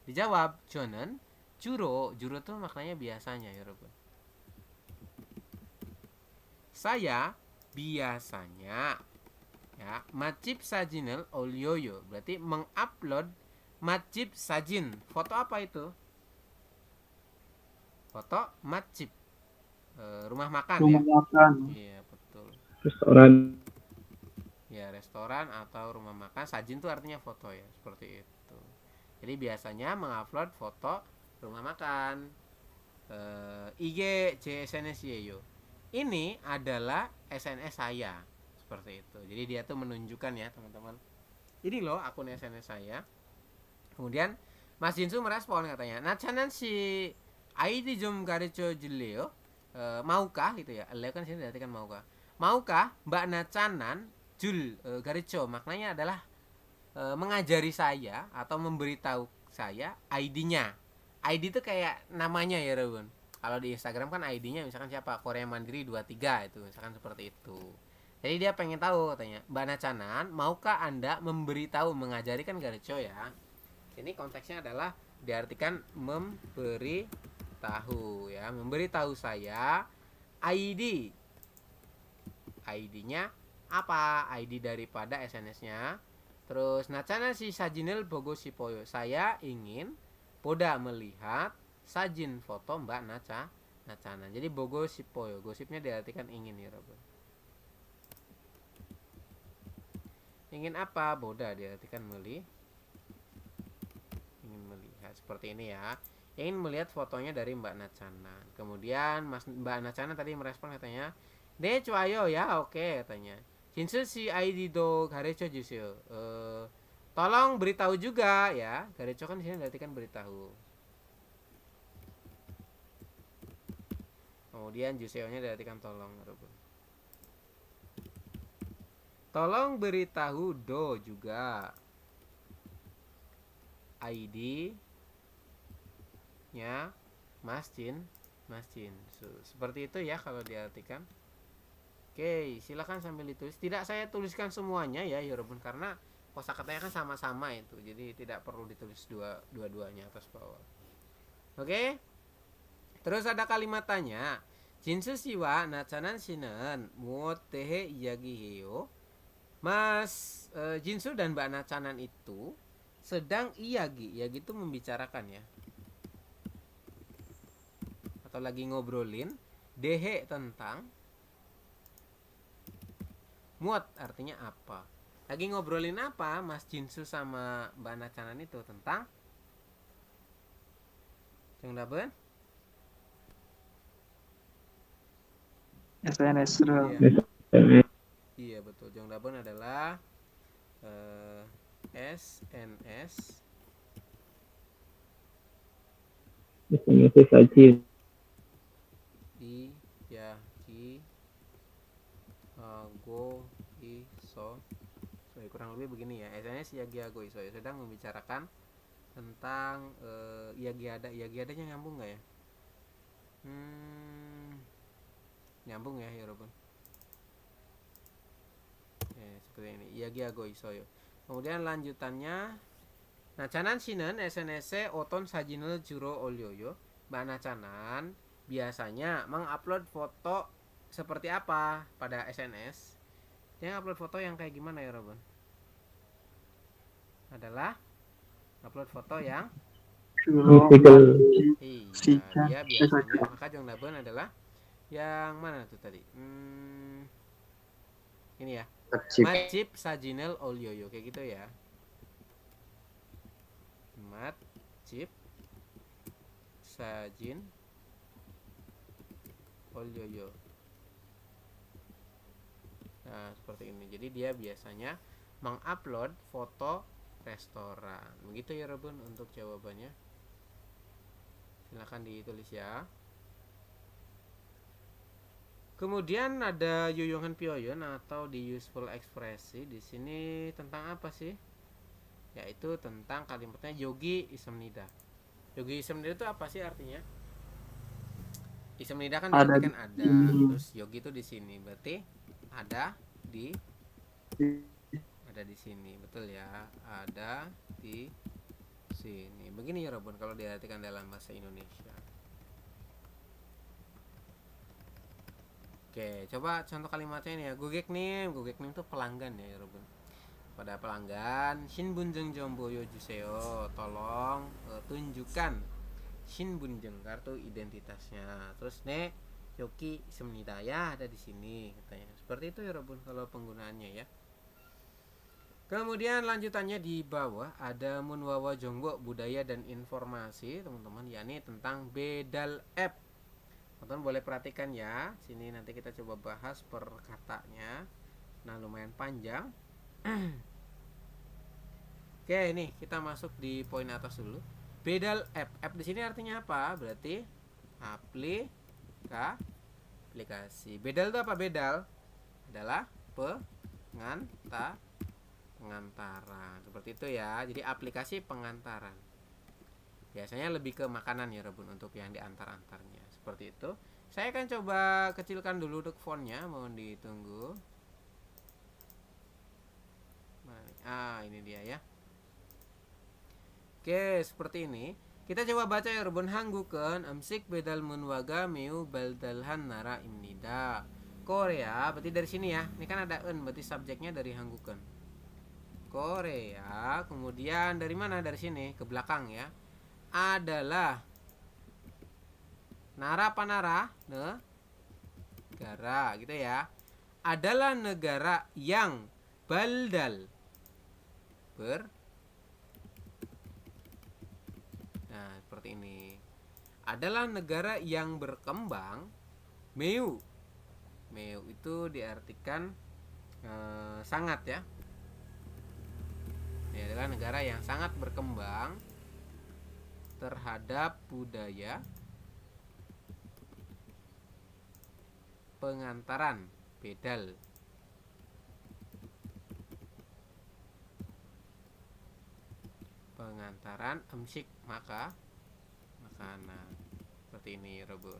Dijawab, 저는 주로 itu maknanya biasanya ya, 여러분. Saya biasanya ya macip sajinel olyoyo, berarti mengupload macip sajin. Foto apa itu? Foto macip, rumah makan ya. Rumah makan. Iya, betul. Restoran. Ya, restoran atau rumah makan. Sajin itu artinya foto ya, seperti itu. Jadi biasanya mengupload foto rumah makan. IG SNS yo. Ini adalah SNS saya, seperti itu. Jadi dia tuh menunjukkan ya teman-teman. Ini loh akun SNS saya. Kemudian Mas Jinsu merespon katanya, 나차난 씨 아이디 좀 가르쳐 줄래요? Maukah gitu ya. Leo kan sini diartikan maukah. Maukah Mbak Nacanan garejo maknanya adalah mengajari saya atau memberitahu saya ID-nya. ID itu kayak namanya ya, Rebun. Kalau di Instagram kan ID-nya misalkan siapa? Korea Mandiri 23 itu, misalkan seperti itu. Jadi dia pengen tahu katanya, Mbak Nacanan, maukah Anda memberitahu, mengajari kan garejo ya. Ini konteksnya adalah diartikan memberitahu ya, memberitahu saya ID. ID-nya apa? ID daripada SNS-nya. Terus nacana si sajinil bogo sipoyo. Saya ingin poda melihat sajin foto Mbak Nacana. Jadi bogo sipoyo. Gosipnya diartikan ingin ya, Robert. Ingin apa? Boda diartikan ingin melihat seperti ini ya. Ingin melihat fotonya dari Mbak Nacana. Kemudian Mbak Nacana tadi merespon katanya, "네, 좋아요 ya, oke," katanya. Jinsu si ID do garecho juseyo. Tolong beritahu juga ya. Garecho kan di sini berarti kan beritahu. Kemudian juseonya diartikan tolong, tolong beritahu do juga. ID-nya Mas Jin. Seperti itu ya kalau diartikan. Oke, silakan sambil ditulis. Tidak saya tuliskan semuanya ya, Yorobun, karena kosakatanya kan sama-sama itu. Jadi tidak perlu ditulis dua-duanya atas bawah. Oke. Terus ada kalimat tanya. Jinsu siwa nacanan shinen muotehe iyagiheyo. Mas Jinsu dan Mbak Nacanan itu sedang iyagi itu membicarakan ya. Atau lagi ngobrolin. Dehe tentang. Muat artinya apa? Lagi ngobrolin apa Mas Jinsu sama Mbak Nacanan itu tentang Jongdaben? SNS. Iya betul. Jongdaben adalah SNS SNS sajin. Iyagi Go Iso. Kurang lebih begini ya. SNS Iyagi Go Iso sedang membicarakan tentang Iyagi adanya nyambung nggak ya? Nyambung ya, Yorobun. Seperti ini. Iyagi Go Iso. Kemudian lanjutannya Nacanan shinen SNS oton sajinul juro olyoyo. Mbak Nacanan biasanya mengupload foto seperti apa pada SNS? Dia upload foto yang kayak gimana ya, Robon? Adalah upload foto yang iya, dia biasanya maka Jongdaben adalah yang mana tuh tadi? Ini ya. Macip sajinel olyoyo kayak gitu ya. wajib sajin olyoyo. Nah, seperti ini. Jadi dia biasanya mengupload foto restoran. Begitu ya Robun untuk jawabannya. Silahkan ditulis ya. Kemudian ada Yoyongan Pyoyon atau di useful ekspresi. Di sini tentang apa sih? Yaitu tentang kalimatnya yogi isemnida. Yogi isemnida itu apa sih artinya? Isemnida kan Ada berarti kan ada. Terus yogi itu di sini. Berarti ada di sini. Betul ya. Ada di sini. Begini ya Robun kalau diartikan dalam bahasa Indonesia. Oke, coba contoh kalimatnya ini ya. Gugeknim itu pelanggan ya Robun. Pada pelanggan, Shinbunjeng Jomboyo Juseo, tolong tunjukkan Shinbunjeng kartu identitasnya. Terus ne Yoki Semnida ya ada di sini katanya. Seperti itu ya Robun kalau penggunaannya ya. Kemudian lanjutannya di bawah ada Munwawa Jonggo budaya dan informasi teman-teman, yakni tentang bedal app. Teman-teman boleh perhatikan ya. Sini nanti kita coba bahas per katanya. Nah, lumayan panjang. Oke, ini kita masuk di poin atas dulu. Bedal app. App di sini artinya apa? Berarti aplikasi. Bedal itu apa? Bedal adalah pengantaran. Seperti itu ya. Jadi aplikasi pengantaran. Biasanya lebih ke makanan ya Rebun untuk yang diantar-antarnya. Seperti itu. Saya akan coba kecilkan dulu untuk fontnya. Mohon ditunggu. Ini dia ya. Oke, seperti ini. Kita coba baca ya Rebun Hangguken amsik bedal munwaga meu baldalhan nara imnida. Korea, berarti dari sini ya. Ini kan ada en, berarti subjeknya dari Hangguken. Korea, kemudian dari mana? Dari sini ke belakang ya. Adalah nara panara negara gitu ya. Adalah negara yang baldal Nah, seperti ini. Adalah negara yang berkembang. Meu itu diartikan sangat ya. Ini adalah negara yang sangat berkembang terhadap budaya pengantaran bedal. Pengantaran emsik makanan. Seperti ini Robun.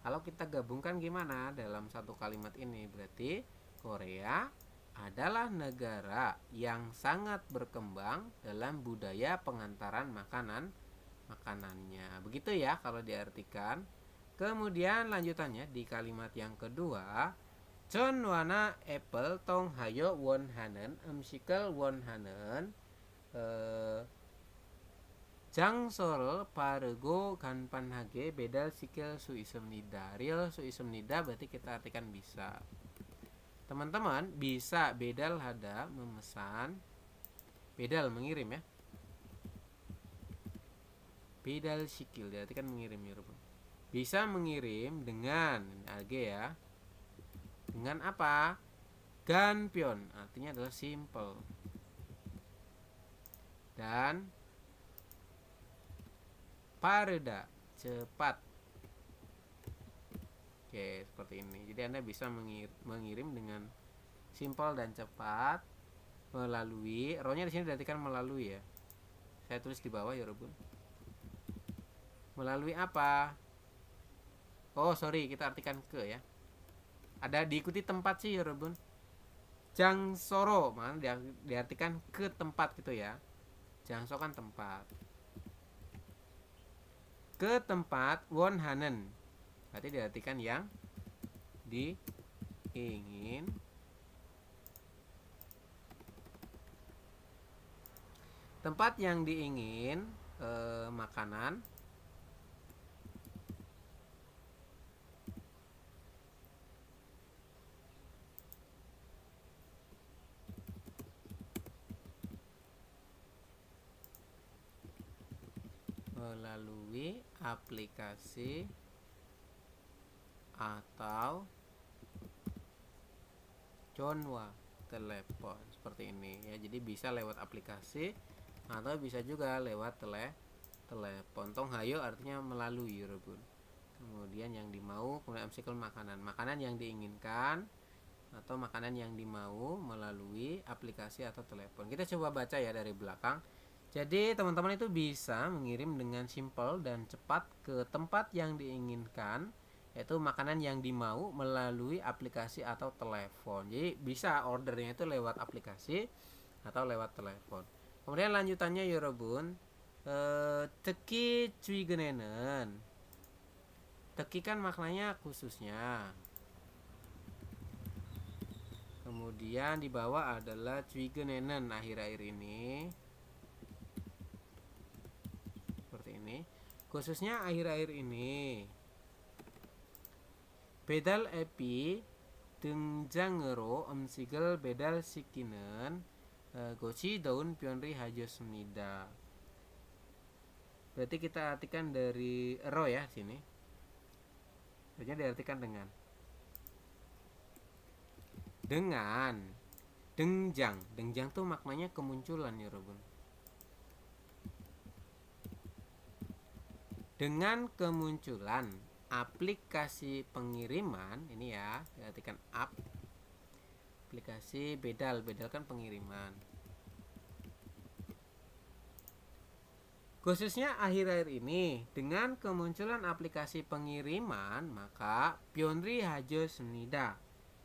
Kalau kita gabungkan gimana dalam satu kalimat ini? Berarti Korea adalah negara yang sangat berkembang dalam budaya pengantaran makanannya. Begitu ya kalau diartikan. Kemudian lanjutannya di kalimat yang kedua, Chon wana apple tong hayo won hanen emsikel won hanen Jangsol parego ganpanhage bedal sikil suisemnida. Real suisemnida berarti kita artikan bisa. Teman-teman bisa bedal hada memesan. Bedal mengirim ya. Bedal sikil diartikan mengirim ya. Bisa mengirim dengan ag ya. Dengan apa? Ganpion artinya adalah simple. Dan pareda cepat. Oke, seperti ini. Jadi Anda bisa mengirim dengan simpel dan cepat melalui. Rohnya di sini diartikan melalui ya. Saya tulis di bawah ya, Robun. Melalui apa? Oh, sorry, kita artikan ke ya. Ada diikuti tempat sih ya, Robun. Jangsoro, mana diartikan ke tempat gitu ya. Jangso kan tempat. Ke tempat wonhanen berarti diartikan yang diingin. Tempat yang diingin makanan. melalui aplikasi atau Chonwa telepon seperti ini ya. Jadi bisa lewat aplikasi atau bisa juga lewat telepon. Tong hayo artinya melalui Rebun. Kemudian yang dimau, kemudian amsikal makanan yang diinginkan atau makanan yang dimau melalui aplikasi atau telepon. Kita coba baca ya dari belakang. Jadi teman-teman itu bisa mengirim dengan simpel dan cepat ke tempat yang diinginkan, yaitu makanan yang dimau melalui aplikasi atau telepon. Jadi bisa ordernya itu lewat aplikasi atau lewat telepon. Kemudian lanjutannya Yorobun, teki cuigenenen. Teki kan maknanya khususnya. Kemudian di bawah adalah cuigenenen akhir-akhir ini. Seperti ini. Khususnya akhir-akhir ini. Bedal epi 등장으로 음식을 배달시키는 것이 더운 변리 하였습니다. Berarti kita artikan dari ro ya sini. Artinya diartikan dengan dengjang tuh maknanya kemunculan ya Robun. Dengan kemunculan aplikasi pengiriman ini ya, diartikan aplikasi bedal kan pengiriman. Khususnya akhir-akhir ini dengan kemunculan aplikasi pengiriman, maka Pionri Hajo Senida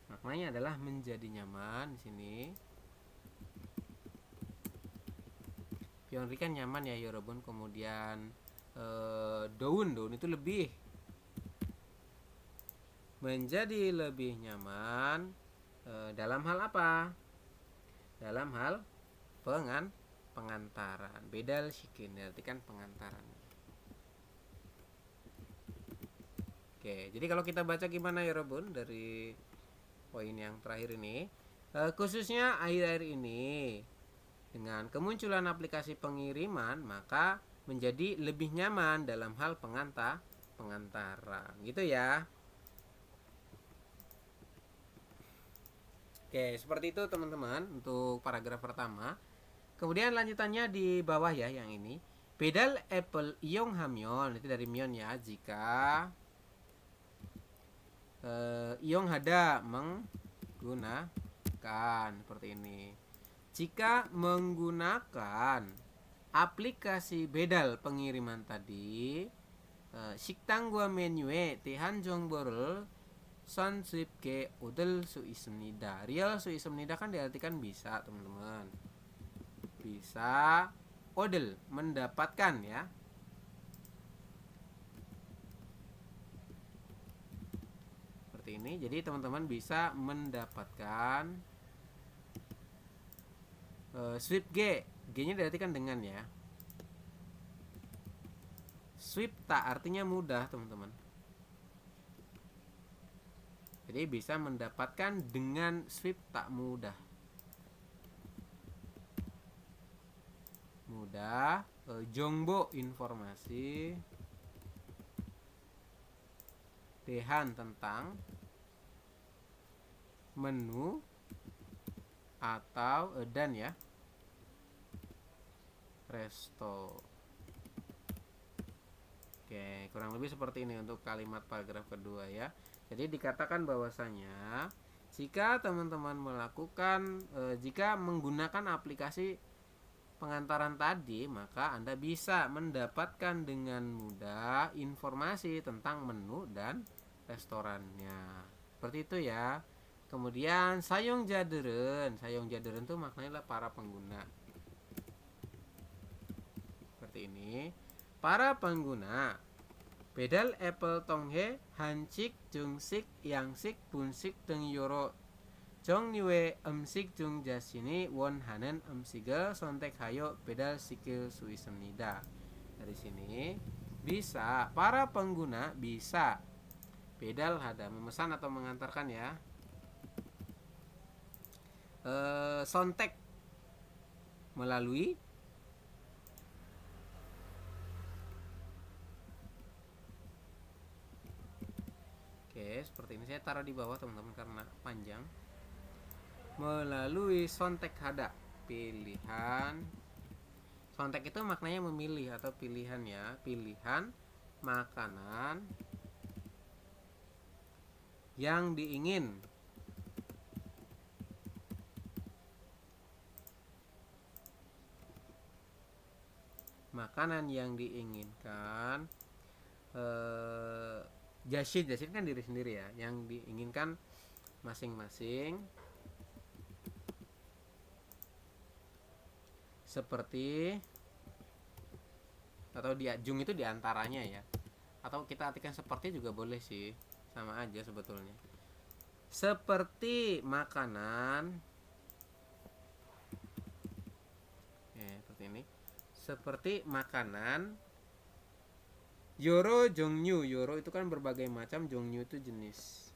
maknanya adalah menjadi nyaman di sini. Pionri kan nyaman ya Yorobun. Kemudian daun itu lebih menjadi lebih nyaman dalam hal apa? Dalam hal pengantaran. Bedal shikin berarti kan pengantaran. Oke, jadi kalau kita baca gimana ya Robun dari poin yang terakhir ini, khususnya akhir-akhir ini dengan kemunculan aplikasi pengiriman maka menjadi lebih nyaman dalam hal pengantaran gitu ya. Oke, seperti itu teman-teman untuk paragraf pertama. Kemudian lanjutannya di bawah ya yang ini. Pedal apple iong hamyon itu dari myon ya. Jika iong hada menggunakan seperti ini. Jika menggunakan aplikasi bedal pengiriman tadi, 식당 과 메뉴에 대한 정보를 선습게 얻을 수 있습니다. Real 수 있습니다 kan diartikan bisa teman-teman. Bisa odel mendapatkan ya. Seperti ini. Jadi teman-teman bisa mendapatkan sweep G. G-nya diartikan dengan ya. Sweep tak artinya mudah teman-teman. Jadi bisa mendapatkan dengan sweep tak mudah. Mudah. Jongbo informasi. Dehan tentang menu atau dan ya. Resto. Oke, kurang lebih seperti ini untuk kalimat paragraf kedua ya. Jadi dikatakan bahwasanya jika teman-teman melakukan jika menggunakan aplikasi pengantaran tadi, maka Anda bisa mendapatkan dengan mudah informasi tentang menu dan restorannya. Seperti itu ya. Kemudian sayong jaderen itu maknanya adalah para pengguna. Seperti ini. Para pengguna bedal apple tonghe hansik jungsik yangsik bunsik 등 여러 종류의 음식 중 자신이 원하는 음식을 선택하여 배달시킬 수 있습니다. Dari sini bisa para pengguna bisa bedal hada memesan atau mengantarkan ya. Sontek Oke, seperti ini. Saya taruh di bawah teman-teman karena panjang. Melalui sontek hada, pilihan. Sontek itu maknanya memilih atau pilihan ya. Pilihan makanan yang diingin. Makanan yang diinginkan. Jasid kan diri sendiri ya. Yang diinginkan masing-masing. Seperti, atau jung itu diantaranya ya, atau kita artikan seperti juga boleh sih, sama aja sebetulnya. Seperti makanan, seperti ini. Seperti makanan yoro jongyu. Yoro itu kan berbagai macam, jongyu itu jenis.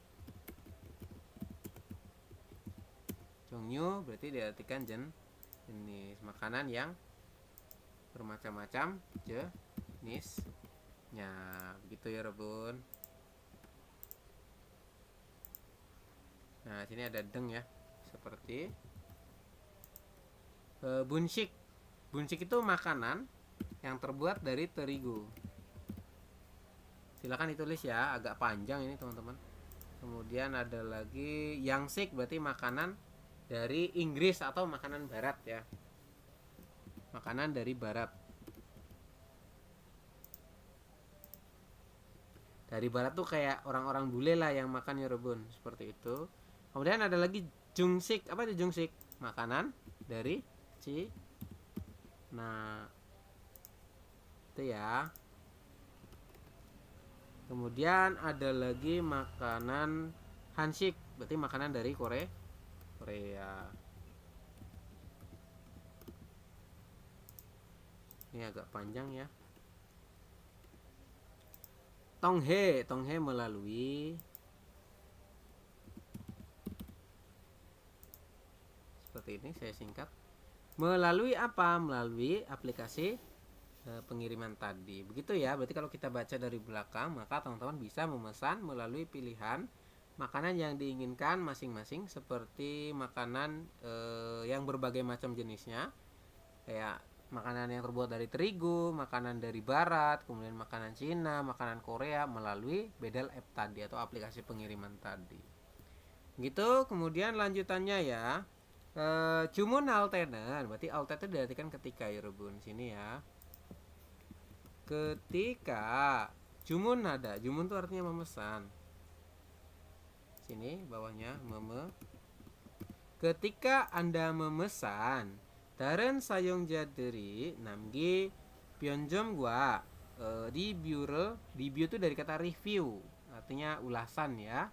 Jongyu berarti diartikan jenis makanan yang bermacam-macam jenisnya, begitu ya Rebun. Nah sini ada deng ya, seperti bunsik. Bunsik itu makanan yang terbuat dari terigu. Silakan ditulis ya, agak panjang ini teman-teman. Kemudian ada lagi yangsik, berarti makanan dari Inggris atau makanan barat ya. Makanan dari barat. Dari barat tuh kayak orang-orang bule lah yang makan ya Rebun, seperti itu. Kemudian ada lagi jungsik. Apa itu jungsik? Makanan dari Cina. Itu ya. Kemudian ada lagi makanan hansik, berarti makanan dari Korea. Ini agak panjang ya. Tonghe melalui. Seperti ini saya singkat. Melalui apa? Melalui aplikasi pengiriman tadi. Begitu ya. Berarti kalau kita baca dari belakang, maka teman-teman bisa memesan melalui pilihan makanan yang diinginkan masing-masing, seperti makanan yang berbagai macam jenisnya, kayak makanan yang terbuat dari terigu, makanan dari barat, kemudian makanan Cina, makanan Korea, melalui Bedel app tadi atau aplikasi pengiriman tadi. Gitu. Kemudian lanjutannya ya, jumun altenen, berarti alten itu diartikan ketika ya Rebun, sini ya. Ketika. Jumun nada, jumun itu artinya memesan. Sini bawahnya ketika Anda memesan daren sayong jaderi namgi pyeonjom gua, review itu dari kata review, artinya ulasan ya.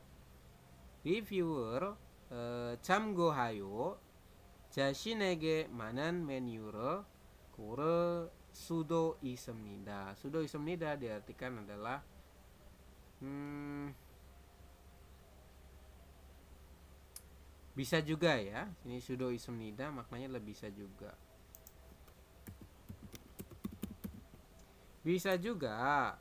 Reviewer 참고 하요. 자신에게 많은 메뉴를 고를 수도 있습니다. 수도 있습니다 diartikan adalah bisa juga ya. Ini sudo ismnida maknanya lebih bisa juga. Bisa juga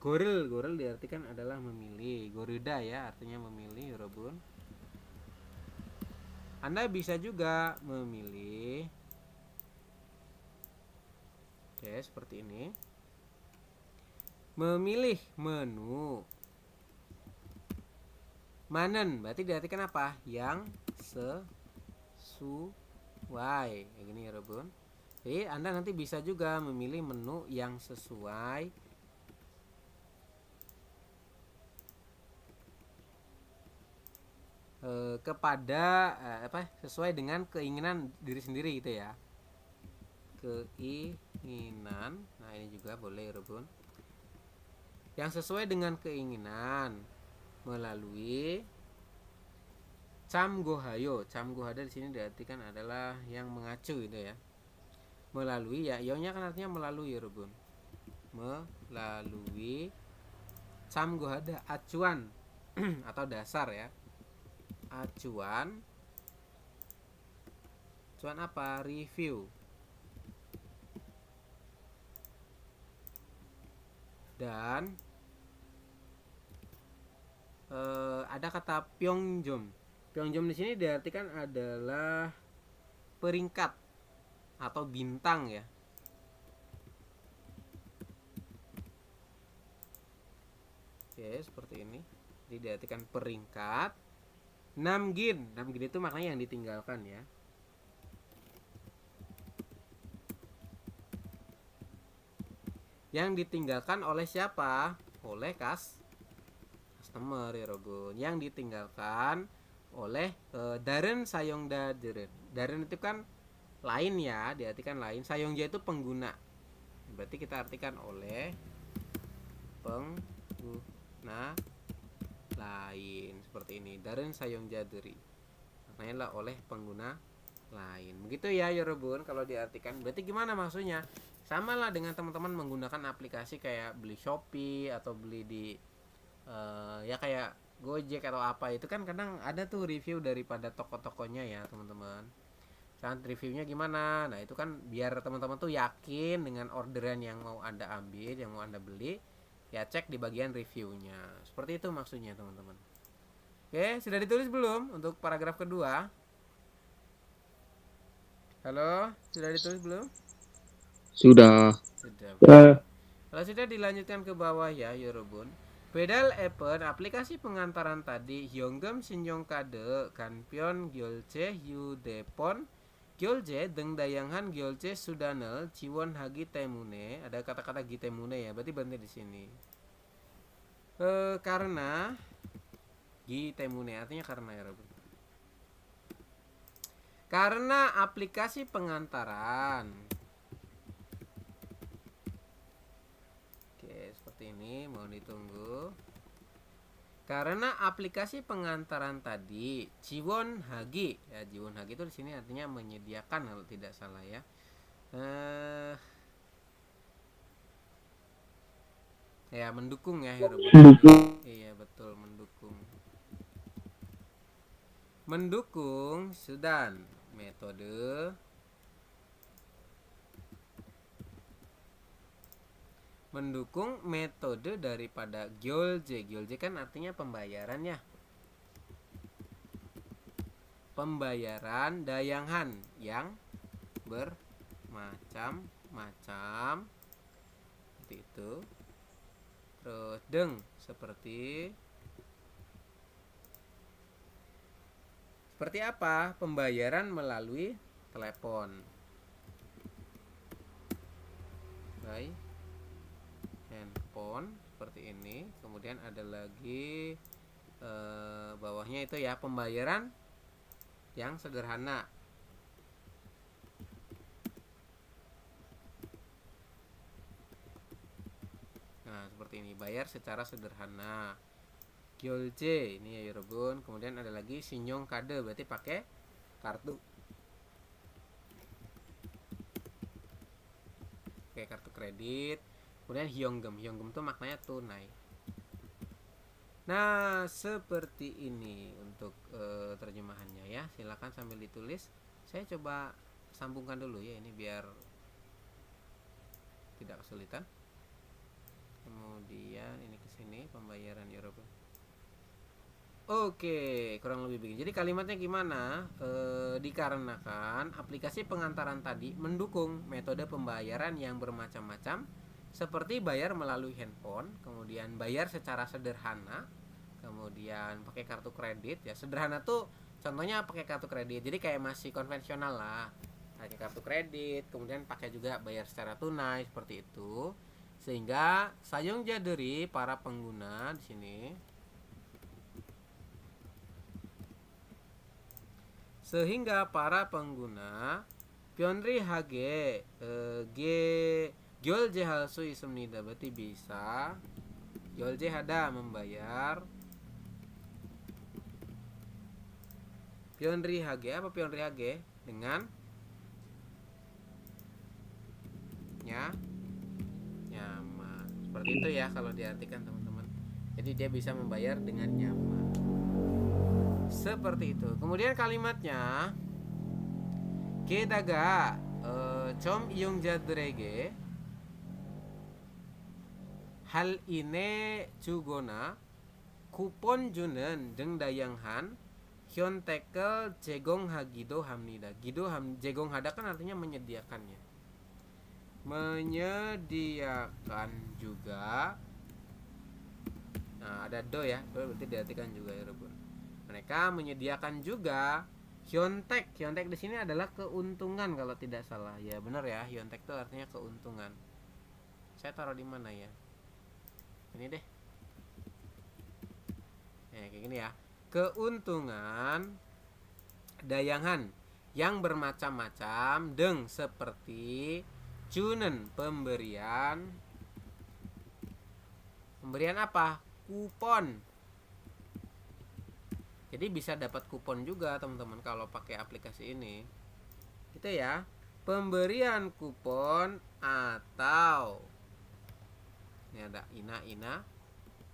gorel diartikan adalah memilih. Gorida ya artinya memilih Rebun. Anda bisa juga memilih. Oke, seperti ini. Memilih menu. Manen berarti diartikan apa? Yang sesuai. Kayak gini ya Rebun. Jadi Anda nanti bisa juga memilih menu yang sesuai kepada sesuai dengan keinginan diri sendiri gitu ya. Keinginan. Nah, ini juga boleh Rebun. Yang sesuai dengan keinginan melalui camgohayo. Camgohada di sini diartikan adalah yang mengacu gitu ya. Melalui ya, ionya kan artinya melalui Rebun. Melalui camgohada, acuan atau dasar ya. Acuan apa? Review. Dan ada kata Pyeongjom. Pyeongjom di sini diartikan adalah peringkat atau bintang ya. Oke, seperti ini. Jadi diartikan peringkat. Namgin. Namgin itu maknanya yang ditinggalkan ya. Yang ditinggalkan oleh siapa? Oleh customer ya Rogun. Yang ditinggalkan oleh Daren Sayongda Daren. Daren itu kan lain ya, diartikan lain. Sayongja itu pengguna. Berarti kita artikan oleh pengguna lain seperti ini. Daren Sayongja Deri. Maknanya lah oleh pengguna lain. Begitu ya Yorobun kalau diartikan. Berarti gimana maksudnya? Sama lah dengan teman-teman menggunakan aplikasi kayak beli Shopee atau beli di ya kayak Gojek atau apa, itu kan kadang ada tuh review daripada toko-tokonya ya teman-teman. Saat reviewnya gimana? Nah itu kan biar teman-teman tuh yakin dengan orderan yang mau Anda ambil, yang mau Anda beli, ya cek di bagian reviewnya. Seperti itu maksudnya teman-teman. Oke, sudah ditulis belum untuk paragraf kedua? Halo, sudah ditulis belum? Sudah. Sudah. Kalau sudah dilanjutkan ke bawah ya Yorobun. Pedal appen aplikasi pengantaran tadi Hyonggam Shinjong Kade Kanpyeon Gyolche Yudepon Gyolje Deng Dayanghan Gyolche Sudanel Ciwon Hagi Temune. Ada kata-kata Gitemune ya, berarti berhenti di sini. Karena Gitemune artinya karena ya Robun. Karena aplikasi pengantaran. Oke, seperti ini, mohon ditunggu. Karena aplikasi pengantaran tadi Ciwon Hagi ya, Ciwon Hagi itu di sini artinya menyediakan kalau tidak salah ya. Ya mendukung ya iya betul, mendukung. Mendukung Sudan metode mendukung metode daripada Gyolje. Gyolje kan artinya pembayaran ya. Pembayaran Dayanghan yang bermacam-macam seperti itu. Terus Deng seperti apa? Pembayaran melalui telepon. Baik. Handphone seperti ini. Kemudian ada lagi bawahnya itu ya, pembayaran yang sederhana. Nah seperti ini, bayar secara sederhana. Gyolje ini ya Yorobun. Kemudian ada lagi Shinjong Kade, berarti pakai kartu. Oke, kartu kredit. Kemudian Hyonggam itu maknanya tunai. Nah seperti ini untuk terjemahannya ya. Silakan sambil ditulis. Saya coba sambungkan dulu ya ini biar tidak kesulitan. Kemudian ini ke sini pembayaran Yorobun. Oke, kurang lebih begini. Jadi kalimatnya gimana? Dikarenakan aplikasi pengantaran tadi mendukung metode pembayaran yang bermacam-macam, seperti bayar melalui handphone, kemudian bayar secara sederhana, kemudian pakai kartu kredit ya. Sederhana tuh contohnya pakai kartu kredit. Jadi kayak masih konvensional lah. Pakai kartu kredit, kemudian pakai juga bayar secara tunai seperti itu. Sehingga sayong jaderi para pengguna di sini. Sehingga para pengguna Pyeonri Hage Gyolje Halsu Isumnida, berarti bisa Gyolje Hada membayar Pyeonri Hage. Apa Pyeonri Hage? Dengan nyaman. Seperti itu ya kalau diartikan teman-teman. Jadi dia bisa membayar dengan nyaman. Seperti itu. Kemudian kalimatnya Kedaga Chom Iyong Jadrege Hal ine Chugona kupon junen deng dayanghan hyontekel jegong hagido hamnida. Gido jegong hada kan artinya menyediakannya. Menyediakan juga. Nah, ada do ya. Do berarti diartikan juga ya, Rebun. Mereka menyediakan juga hyontek. Hyontek di sini adalah keuntungan kalau tidak salah. Ya, benar ya. Hyontek itu artinya keuntungan. Saya taruh di mana ya? Ini deh. Kayak gini ya. Keuntungan dayanghan yang bermacam-macam deng seperti junen pemberian apa? Kupon. Jadi bisa dapat kupon juga teman-teman kalau pakai aplikasi ini. Gitu ya. Pemberian kupon atau ini ada ina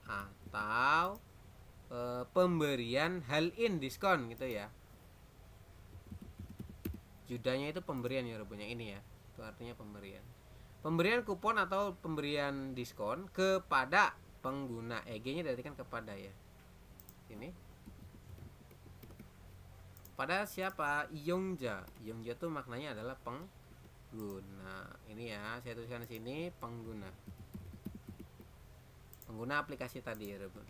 atau pemberian hal-in diskon gitu ya. Judanya itu pemberian ya rupanya ini ya. Itu artinya pemberian. Pemberian kupon atau pemberian diskon kepada pengguna. EG-nya diartikan kepada ya. Ini. Pada siapa? Yongja. Yongja itu maknanya adalah pengguna. Ini ya, saya tuliskan di sini pengguna. Pengguna aplikasi tadi ya, Rebun.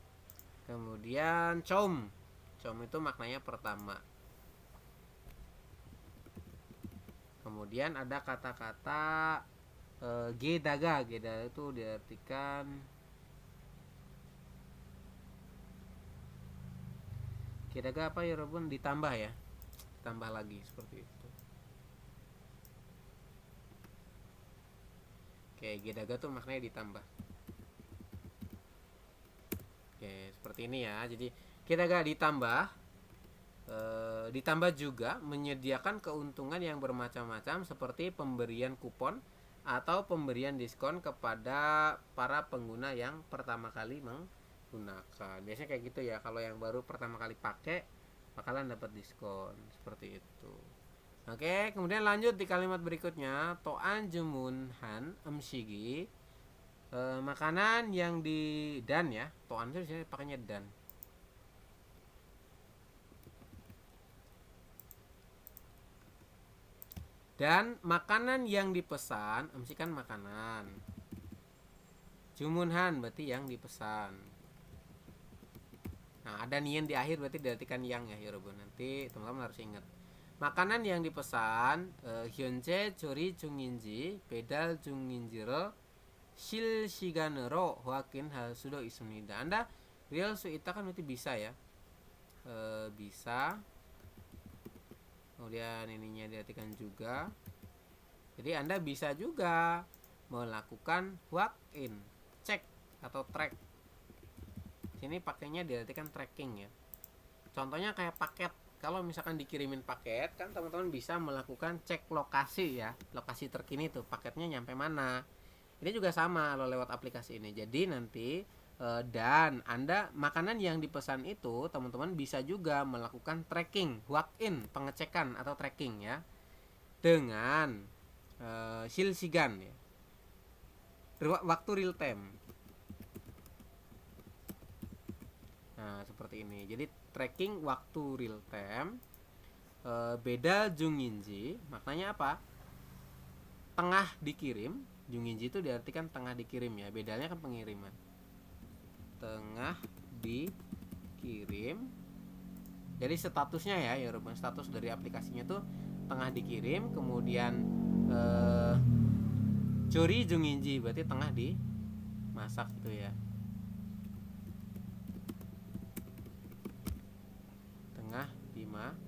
Kemudian com. Com itu maknanya pertama. Kemudian ada kata-kata gedaga. Gedaga itu diartikan gedaga apa ya, Rebun? Ditambah ya. Ditambah lagi seperti itu. Oke, gedaga tuh maknanya ditambah. Oke, seperti ini ya. Jadi gedaga ditambah. Ditambah juga menyediakan keuntungan yang bermacam-macam seperti pemberian kupon atau pemberian diskon kepada para pengguna yang pertama kali menggunakan. Biasanya kayak gitu ya, kalau yang baru pertama kali pakai bakalan dapat diskon seperti itu. Oke, kemudian lanjut di kalimat berikutnya, toan jumun han emshigi, makanan yang di dan ya, toan itu disini pakainya dan. Dan makanan yang dipesan, emsi kan makanan. Jumunhan berarti yang dipesan. Nah, ada nien di akhir berarti diartikan yang ya, Yorobun. Nanti teman-teman harus ingat. Makanan yang dipesan 현재 조리 중인지 배달 중인지를 실시간으로 확인할 수도 있습니다. Anda real suita kan berarti bisa ya. Bisa. Kemudian ininya diartikan juga. Jadi Anda bisa juga melakukan walk-in, cek atau track. Sini pakainya diartikan tracking ya. Contohnya kayak paket. Kalau misalkan dikirimin paket, kan teman-teman bisa melakukan cek lokasi ya. Lokasi terkini tuh paketnya nyampe mana. Ini juga sama kalau lewat aplikasi ini. Jadi nanti dan Anda makanan yang dipesan itu teman-teman bisa juga melakukan tracking, walk-in, pengecekan atau tracking ya dengan silsigan ya, waktu real time. Nah seperti ini. Jadi tracking waktu real time. Beda junginji maknanya apa? Tengah dikirim. Junginji itu diartikan tengah dikirim ya. Bedanya kan pengiriman. Tengah dikirim. Jadi statusnya ya, status dari aplikasinya tuh tengah dikirim, kemudian jori junginji berarti tengah dimasak gitu ya. Tengah dimasak,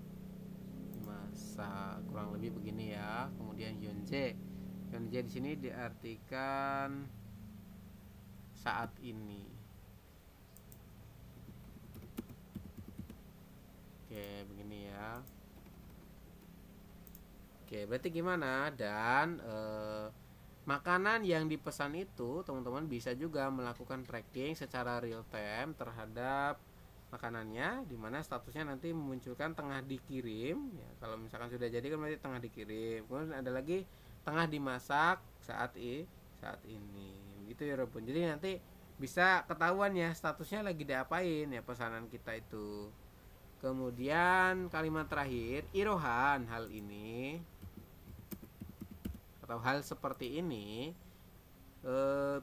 kurang lebih begini ya. Kemudian yonje. Yonje di sini diartikan saat ini. Oke, begini ya. Oke, berarti gimana? Dan makanan yang dipesan itu teman-teman bisa juga melakukan tracking secara real time terhadap makanannya, dimana statusnya nanti memunculkan tengah dikirim ya. Kalau misalkan sudah jadi kan berarti tengah dikirim. Kemudian ada lagi tengah dimasak saat ini. Gitu ya, Robun. Jadi nanti bisa ketahuan ya statusnya lagi diapain ya pesanan kita itu. Kemudian kalimat terakhir, irohan hal ini atau hal seperti ini,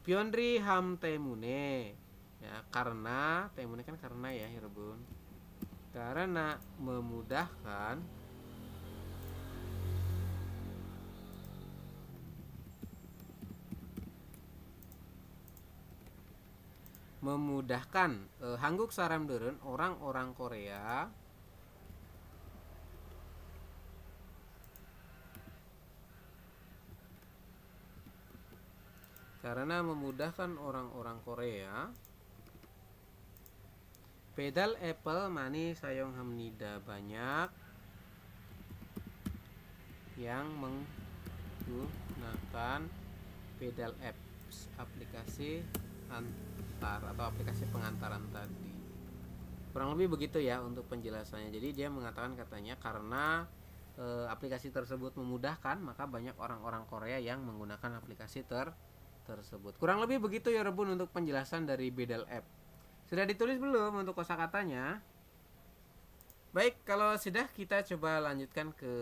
Pionri ham temune ya, karena temune kan karena ya Rebun, karena memudahkan hangguk saram deren orang-orang Korea karena memudahkan orang-orang Korea pedal Apple mani sayong hamnida, banyak yang menggunakan pedal apps, aplikasi antar atau aplikasi pengantaran tadi. Kurang lebih begitu ya untuk penjelasannya. Jadi dia mengatakan katanya karena aplikasi tersebut memudahkan, maka banyak orang-orang Korea yang menggunakan aplikasi tersebut. Kurang lebih begitu ya Rebun untuk penjelasan dari bedal app. Sudah ditulis belum untuk kosakatanya? Baik, kalau sudah kita coba lanjutkan ke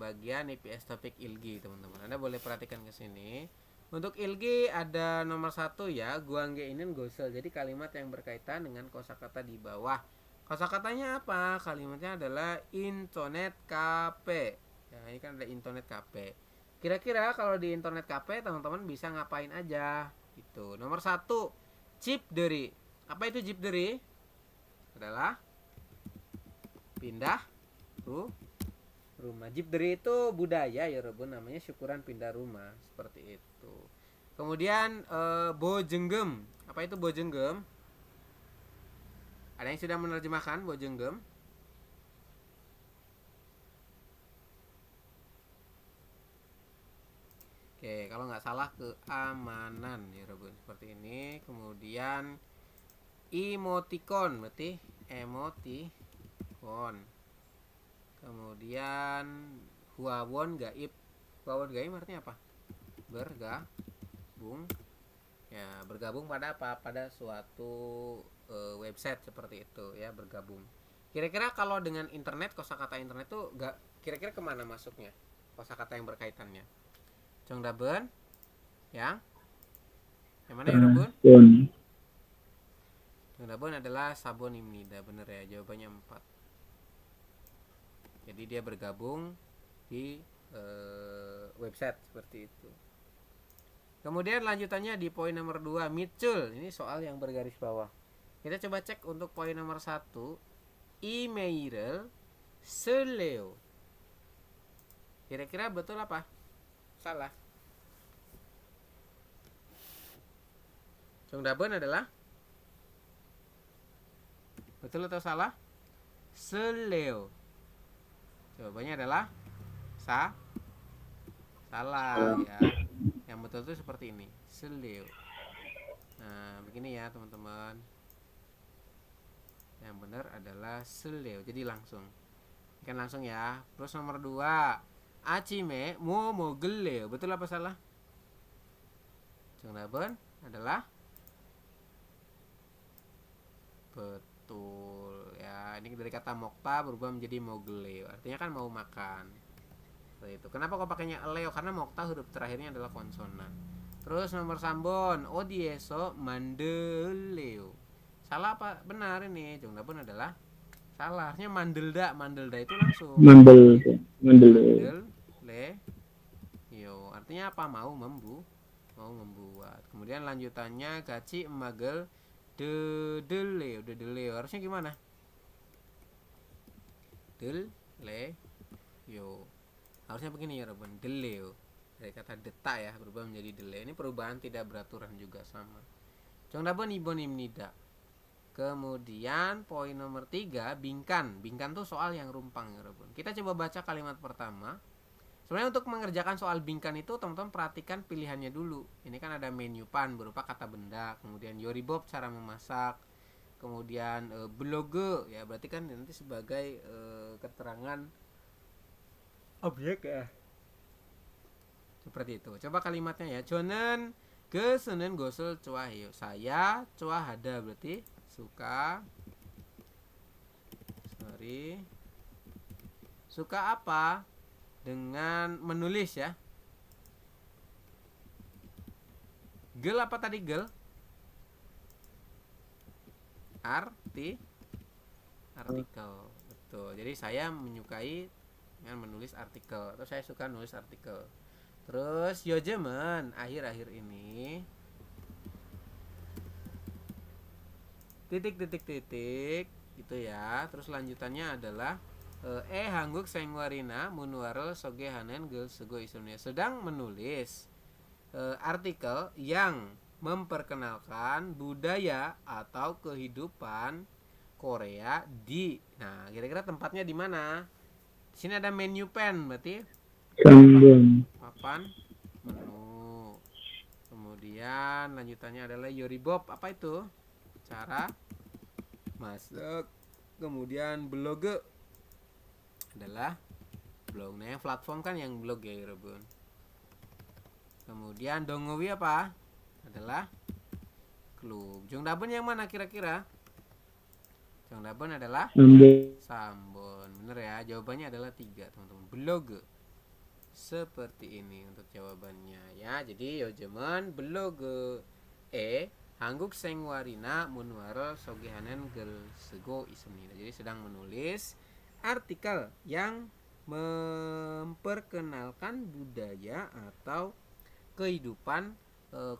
bagian IPS topik ilgi teman-teman. Anda boleh perhatikan ke sini. Untuk ilgi ada nomor 1 ya, guangge inin gosel. Jadi kalimat yang berkaitan dengan kosakata di bawah. Kosakatanya apa? Kalimatnya adalah internet cafe. Ya, ini kan ada internet cafe. Kira-kira kalau di internet cafe teman-teman bisa ngapain aja? Gitu. Nomor 1, chip dari. Apa itu chip dari? Adalah pindah rumah. Jibderi itu budaya ya Rebun, namanya syukuran pindah rumah seperti itu. Kemudian bojenggem. Apa itu bojenggem? Ada yang sudah menerjemahkan bojenggem? Oke, kalau nggak salah keamanan ya Rebun, seperti ini. Kemudian emoticon, berarti emoticon. Kemudian huawon gaib. Huawon gaib artinya apa? Bergabung. Ya, bergabung pada apa? Pada suatu website seperti itu ya, bergabung. Kira-kira kalau dengan internet, kosakata internet tuh kira-kira kemana masuknya? Kosakata yang berkaitannya. Congdaben? Yang mana ya Rebun? Congdaben adalah sabon imnida, bener ya, jawabannya 4. Jadi dia bergabung di website seperti itu. Kemudian lanjutannya di poin nomor 2, Mitchell. Ini soal yang bergaris bawah. Kita coba cek untuk poin nomor 1, email seleo. Kira-kira betul apa? Salah. Congdaben adalah betul atau salah? Seleo. Jawabannya adalah salah ya. Yang betul itu seperti ini, seleo. Nah, begini ya teman-teman. Yang benar adalah seleo. Jadi langsung. Ikan langsung ya. Terus nomor 2, acime momo geleo. Betul apa salah? Congdaben adalah betul ya. Ini dari kata mokta berubah menjadi mogeleo, artinya kan mau makan. Seperti itu. Kenapa kok pakainya leo? Karena mokta huruf terakhirnya adalah konsonan. Terus nomor sambon, odieso mandeleo. Salah apa benar ini? Congdaben adalah salah. Artinya mandelda itu langsung Mandel. Yo, artinya apa? Mau membuat. Kemudian lanjutannya gaci emagel deleo. Harusnya gimana? Deleo. Harusnya begini ya Robin, deleo. Dari kata detak ya berubah menjadi deleo. Ini perubahan tidak beraturan juga sama. Congdaben ibon imnida. Kemudian poin nomor 3, bingkan. Bingkan tuh soal yang rumpang ya Robin. Kita coba baca kalimat pertama. Sebenarnya untuk mengerjakan soal bingkan itu teman-teman perhatikan pilihannya dulu. Ini kan ada menu pan berupa kata benda, kemudian yoribob cara memasak, kemudian bloge ya berarti kan nanti sebagai keterangan objek ya. Seperti itu. Coba kalimatnya ya. Jonen Gesenen gosel cuaheyo. Saya cuahada berarti suka. Suka apa? Dengan menulis ya. Gel apa tadi gel? Artikel. Betul. Jadi saya menyukai dengan menulis artikel atau saya suka nulis artikel. Terus yojemen akhir-akhir ini titik gitu ya. Terus lanjutannya adalah Hanguk Sengwarina Munwarel Sogehanen Gel Sego Isumnya sedang menulis artikel yang memperkenalkan budaya atau kehidupan Korea di. Nah, kira-kira tempatnya di mana? Di sini ada menu pen berarti Sambon. papan menu. Kemudian lanjutannya adalah Yoribob. Apa itu? Cara masak. Kemudian blog adalah blog. Nah, yang platform kan yang blog ya, Rebun. Kemudian Dongowi apa? Adalah klub. Jongdaben yang mana kira-kira? Jongdaben adalah Sambon. Sambon. Bener ya, jawabannya adalah 3 teman-teman. Blog seperti ini untuk jawabannya ya. Jadi yojemen blog Hanguk Sengwarina Munwarel Sogehanen Gel Sego Isumnina. Jadi sedang menulis artikel yang memperkenalkan budaya atau kehidupan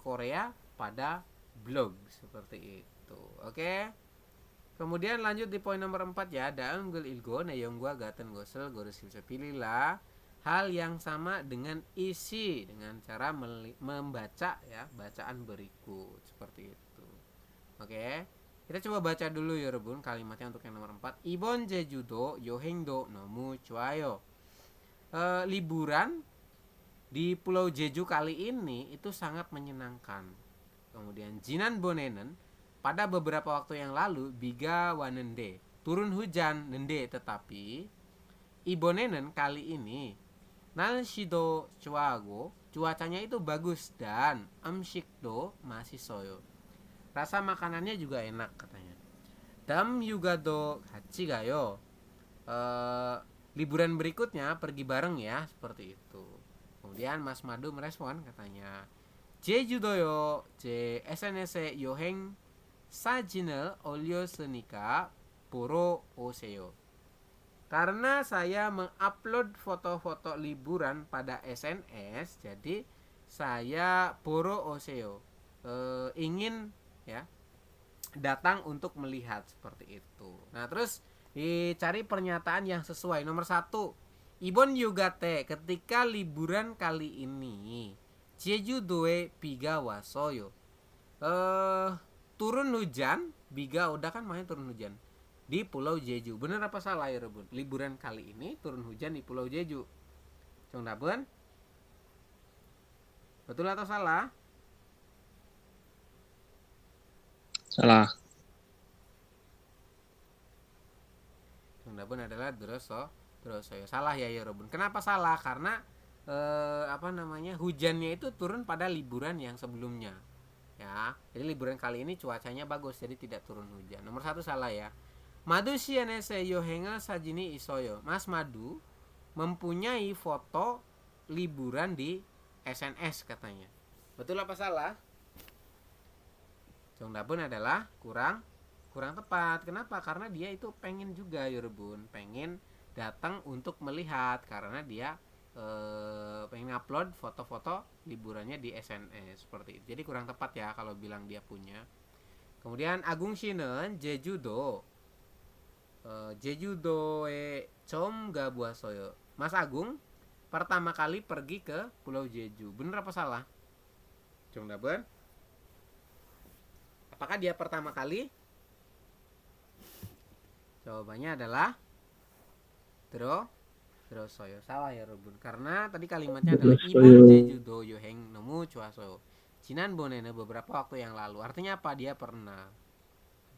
Korea pada blog seperti itu. Oke. Kemudian lanjut di poin nomor 4 ya. Dalam gel ilgo nayong gua gaten gosel gores pilihlah hal yang sama dengan isi dengan cara membaca ya, bacaan berikut seperti itu. Oke. Kita coba baca dulu ya Rebun kalimatnya untuk yang nomor 4. Ibon jejudo yohengdo nomu cuayo. Liburan di Pulau Jeju kali ini itu sangat menyenangkan. Kemudian Jinan Bonenen pada beberapa waktu yang lalu biga wanende turun hujan nende tetapi Ibonenen kali ini Nalshido cuago cuacanya itu bagus dan amshikdo masih soyo. Rasa makanannya juga enak katanya. Dam yugado hachigayo. Liburan berikutnya pergi bareng ya seperti itu. Kemudian Mas Madu merespon katanya Jejudoyo je SNS yoheng sajinel olio senika poro oseyo. Karena saya mengupload foto-foto liburan pada SNS, jadi saya poro oseo ingin ya datang untuk melihat seperti itu. Nah terus dicari pernyataan yang sesuai. Nomor 1, Ibon Yugate ketika liburan kali ini Jeju doe biga wasoyo. Turun hujan, biga udah kan main turun hujan di Pulau Jeju. Bener apa salah ya Rebun? Liburan kali ini turun hujan di Pulau Jeju. Congdaben? Betul atau salah? Salah. Congdaben adalah droso. Salah ya Rebun. Kenapa salah? Karena hujannya itu turun pada liburan yang sebelumnya. Ya, jadi liburan kali ini cuacanya bagus jadi tidak turun hujan. Nomor 1 salah ya. Madu sianese yohenga sajini isoyo. Mas Madu mempunyai foto liburan di SNS katanya. Betul apa salah? Jongdaben adalah kurang tepat. Kenapa? Karena dia itu pengen juga Rebun, pengen datang untuk melihat karena dia pengen upload foto-foto liburannya di SNS seperti itu. Jadi kurang tepat ya kalau bilang dia punya. Kemudian Agung Shinen Jejudo com gabuasoyo. Mas Agung pertama kali pergi ke Pulau Jeju. Bener apa salah? Jongdaben? Apakah dia pertama kali? Jawabannya adalah Drosoyo. Salah ya Rebun. Karena tadi kalimatnya adalah Ibon Jejudo yoheng nomu cuaso. Jinan Bonene beberapa waktu yang lalu. Artinya apa? Dia pernah.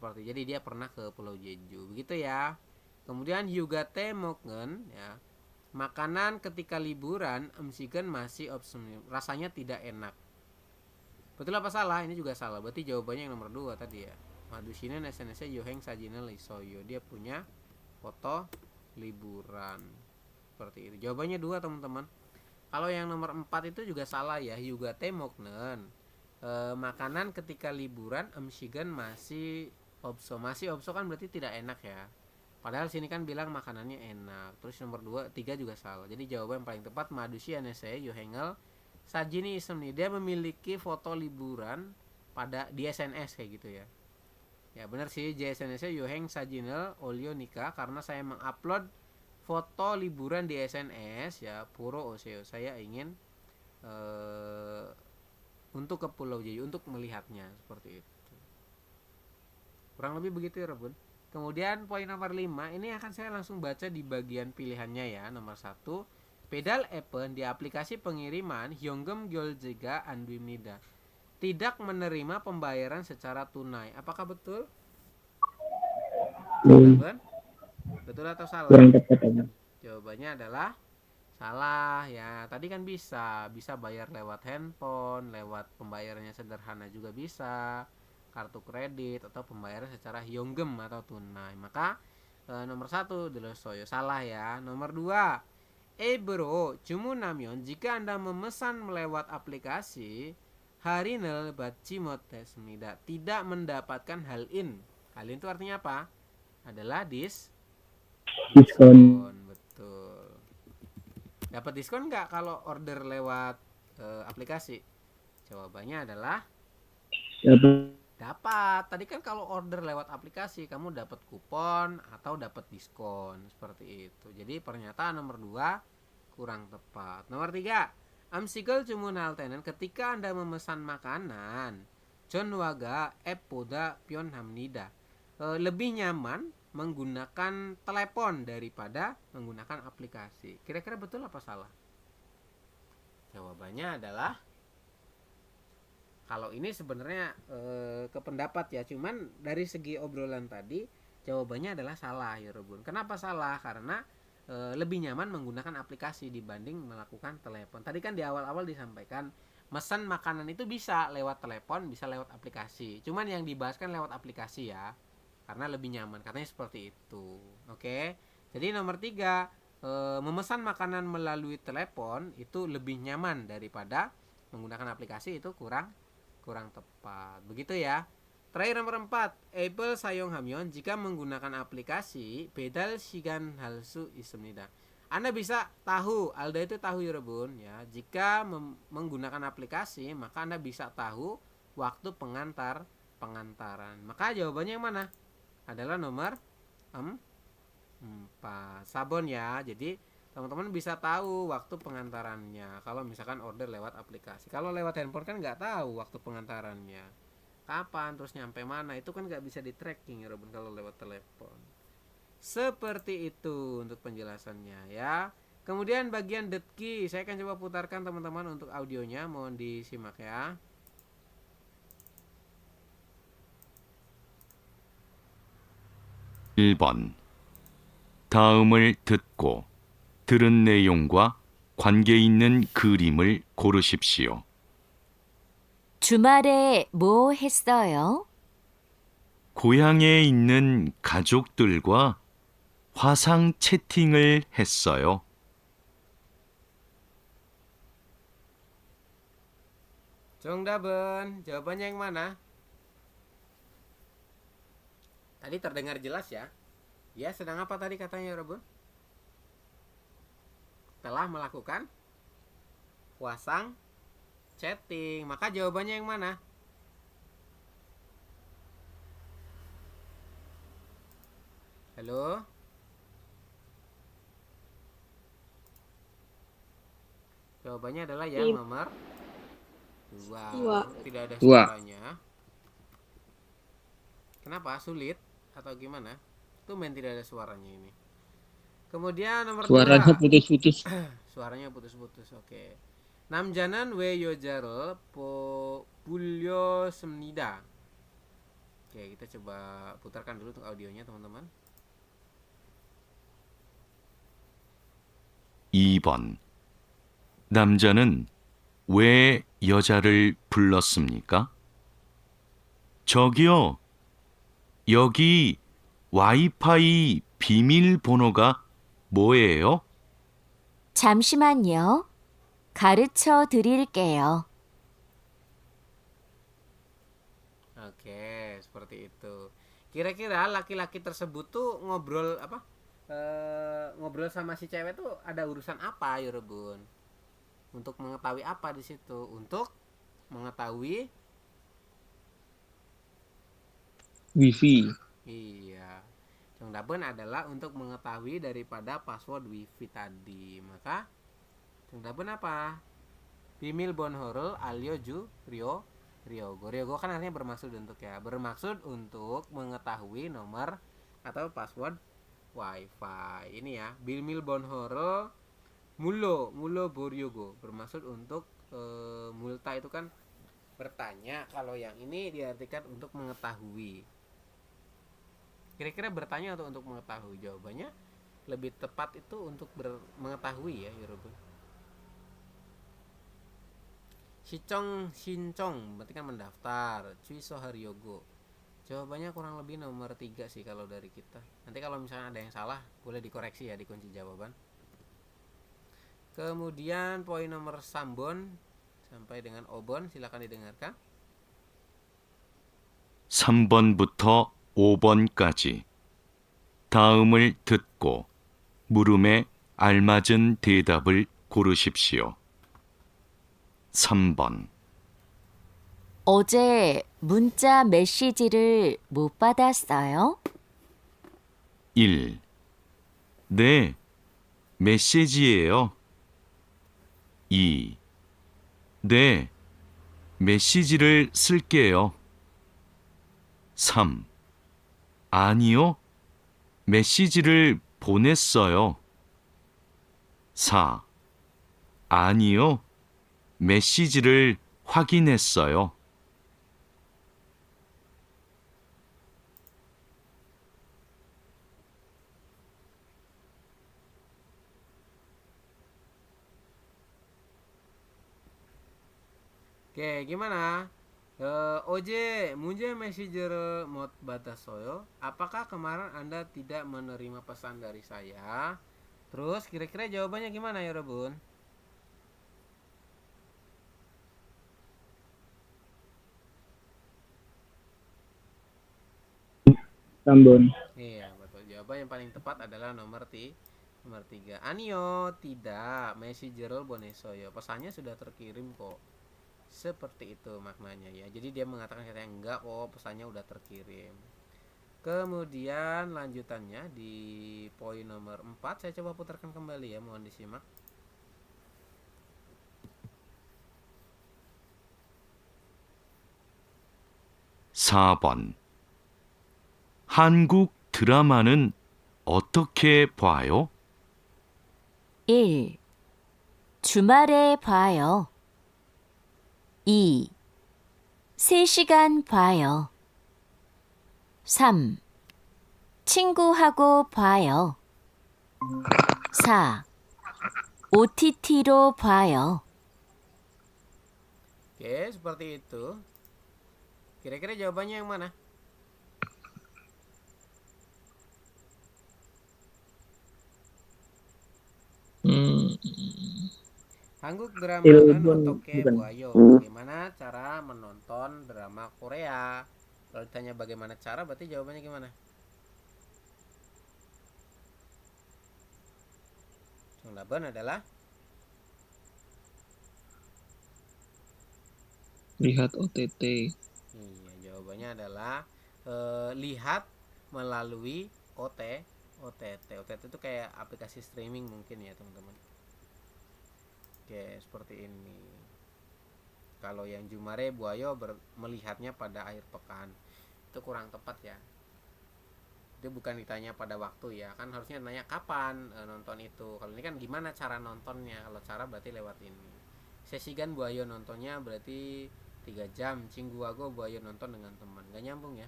Jadi dia pernah ke Pulau Jeju. Begitu ya. Kemudian Yugate Mokgen ya. Makanan ketika liburan emsigen masih opsional. Rasanya tidak enak. Betul apa salah? Ini juga salah. Berarti jawabannya yang nomor 2 tadi ya. Madushinen SNS Yoheng Sajina Lisoyo. Dia punya foto liburan. Seperti itu. Jawabannya 2 teman-teman. Kalau yang nomor 4 itu juga salah ya. Yuga temoknen. Makanan ketika liburan emshigen masih opso. Masih opso kan berarti tidak enak ya. Padahal sini kan bilang makanannya enak. Terus nomor 2, 3 juga salah. Jadi jawaban yang paling tepat Madushi SNS Yohengel Sajini Isem nih, dia memiliki foto liburan pada di SNS kayak gitu ya. Ya benar sih, JSNS Yoheng Sajinel Olio Nika, karena saya mengupload foto liburan di SNS ya Puro Oseo. Saya ingin untuk ke Pulau Jeju untuk melihatnya seperti itu. Kurang lebih begitu ya Rebun. Kemudian poin nomor 5 ini akan saya langsung baca di bagian pilihannya ya. Nomor 1, pedal appen di aplikasi pengiriman Hyonggem Gyeoljega Andwimnida tidak menerima pembayaran secara tunai. Apakah betul? Betul atau salah? Kurang tepat aja. Jawabannya adalah salah ya. Tadi kan bisa bayar lewat handphone, lewat pembayarannya sederhana juga bisa, kartu kredit atau pembayaran secara Hyonggem atau tunai. Maka nomor 1 Delosoyo salah ya. Nomor 2, bro, 주문하면 jika Anda memesan melewat aplikasi harin을 받지 못했습니다. Tidak mendapatkan hal-in. Hal-in itu artinya apa? Adalah Diskon. Betul. Dapat diskon nggak kalau order lewat aplikasi? Jawabannya adalah dapat. Tadi kan kalau order lewat aplikasi kamu dapat kupon atau dapat diskon seperti itu. Jadi pernyataan nomor 2 kurang tepat. Nomor 3, amsikal 주문할 때는 ketika Anda memesan makanan 전화가 앱보다 편합니다. Lebih nyaman menggunakan telepon daripada menggunakan aplikasi. Kira-kira betul apa salah? Jawabannya adalah kalau ini sebenarnya kependapat ya, cuman dari segi obrolan tadi jawabannya adalah salah ya Rebun. Kenapa salah? Karena lebih nyaman menggunakan aplikasi dibanding melakukan telepon. Tadi kan di awal-awal disampaikan pesan makanan itu bisa lewat telepon, bisa lewat aplikasi. Cuman yang dibahas kan lewat aplikasi ya, karena lebih nyaman. Katanya seperti itu. Oke. Jadi nomor 3, memesan makanan melalui telepon itu lebih nyaman daripada menggunakan aplikasi, itu kurang tepat. Begitu ya. Terakhir nomor 4, Apple Sayong Hamyon jika menggunakan aplikasi pedal sigan halsu ismnida. Anda bisa tahu, Alda itu tahu ya Rebun ya. Jika menggunakan aplikasi maka Anda bisa tahu waktu pengantaran. Maka jawabannya yang mana? Adalah nomor 4, sabon ya. Jadi teman-teman bisa tahu waktu pengantarannya kalau misalkan order lewat aplikasi. Kalau lewat handphone kan nggak tahu waktu pengantarannya kapan, terus nyampe mana, itu kan nggak bisa di tracking ya Robin kalau lewat telepon. Seperti itu untuk penjelasannya ya. Kemudian bagian detki saya akan coba putarkan teman-teman untuk audionya, mohon disimak ya. (1번) 다음을 듣고 들은 내용과 관계 있는 그림을 고르십시오. 주말에 뭐 했어요? 고향에 있는 가족들과 화상 채팅을 했어요. Jawabannya yang mana? Tadi terdengar jelas ya. Ya, sedang apa tadi katanya Robun? Telah melakukan wasang chatting. Maka jawabannya yang mana? Halo? Jawabannya adalah yang nomor 2. Tidak ada suaranya. Kenapa? Sulit atau gimana? Tumben tidak ada suaranya ini. Kemudian nomor 2. Suaranya putus-putus. Suaranya putus-putus. Oke. 남자는 왜 여자를 불렸습니다. Oke, kita coba putarkan dulu untuk audionya teman-teman. 2번. 남자는 왜 여자를 불렀습니까? 저기요, 여기 와이파이 비밀번호가 뭐예요? 잠시만요. 가르쳐 드릴게요. Oke, seperti itu. Kira-kira laki-laki tersebut tuh ngobrol apa? Ngobrol sama si cewek tuh ada urusan apa, Yorobun? Untuk mengetahui apa di situ? Untuk mengetahui, Wifi. iya. Jongdaben adalah untuk mengetahui daripada password wifi tadi. Maka Jongdaben apa? Bimil bonhorul alioju Rio Ryogo. Ryogo kan artinya bermaksud untuk ya. Bermaksud untuk mengetahui nomor atau password wifi. Ini ya. Bimil bonhorul mulo boryogo. Bermaksud untuk multa itu kan bertanya. Kalau yang ini diartikan untuk mengetahui. Kira-kira bertanya atau untuk mengetahui? Jawabannya lebih tepat itu untuk mengetahui ya, Yorobun. Sincong berarti kan mendaftar. Cui Soharyogo. Jawabannya kurang lebih nomor 3 sih kalau dari kita. Nanti kalau misalnya ada yang salah boleh dikoreksi ya di kunci jawaban. Kemudian poin nomor Sambon sampai dengan Obon, silakan didengarkan. 3번부터 5번까지 다음을 듣고 물음에 알맞은 대답을 고르십시오. 3번. 어제 문자 메시지를 못 받았어요? 1. 네, 메시지예요. 2. 네, 메시지를 쓸게요. 3. 아니요, 메시지를 보냈어요. 4. 아니요, 메시지를 확인했어요. Oke, gimana? Oje, 문제 메시지를 못 받았어요. Apakah kemarin Anda tidak menerima pesan dari saya? Terus kira-kira jawabannya gimana ya, Rebun? Sambon. Iya, betul. Jawaban yang paling tepat adalah nomor 3. Anio, tidak. Messenger bonesoyo. Pesannya sudah terkirim kok. Seperti itu maknanya ya. Jadi dia mengatakan katanya enggak kok, pesannya udah terkirim. Kemudian lanjutannya di poin nomor 4 saya coba putarkan kembali ya, mohon disimak. (4번) 한국 드라마는 어떻게 봐요? 1. 주말에 봐요. 2. 3시간 봐요. 3. 친구하고 봐요. 4. OTT로 봐요. Oke, seperti itu. Kira-kira jawabannya yang mana? Hangguk drama Ilbun, otoke bukan. buayo. Bagaimana cara menonton drama Korea? Kalau ditanya bagaimana cara, berarti jawabannya gimana? Jawaban adalah Lihat OTT. iya, jawabannya adalah lihat melalui OTT itu kayak aplikasi streaming mungkin ya teman-teman. Oke, seperti ini. Kalau yang Jumare Buayo melihatnya pada akhir pekan, itu kurang tepat ya. Itu bukan ditanya pada waktu ya, kan harusnya nanya kapan nonton itu. Kalau ini kan gimana cara nontonnya? Kalau cara berarti lewat ini. Sesigan Buayo nontonnya berarti 3 jam. Cingguago Buayo nonton dengan teman. Gak nyambung ya.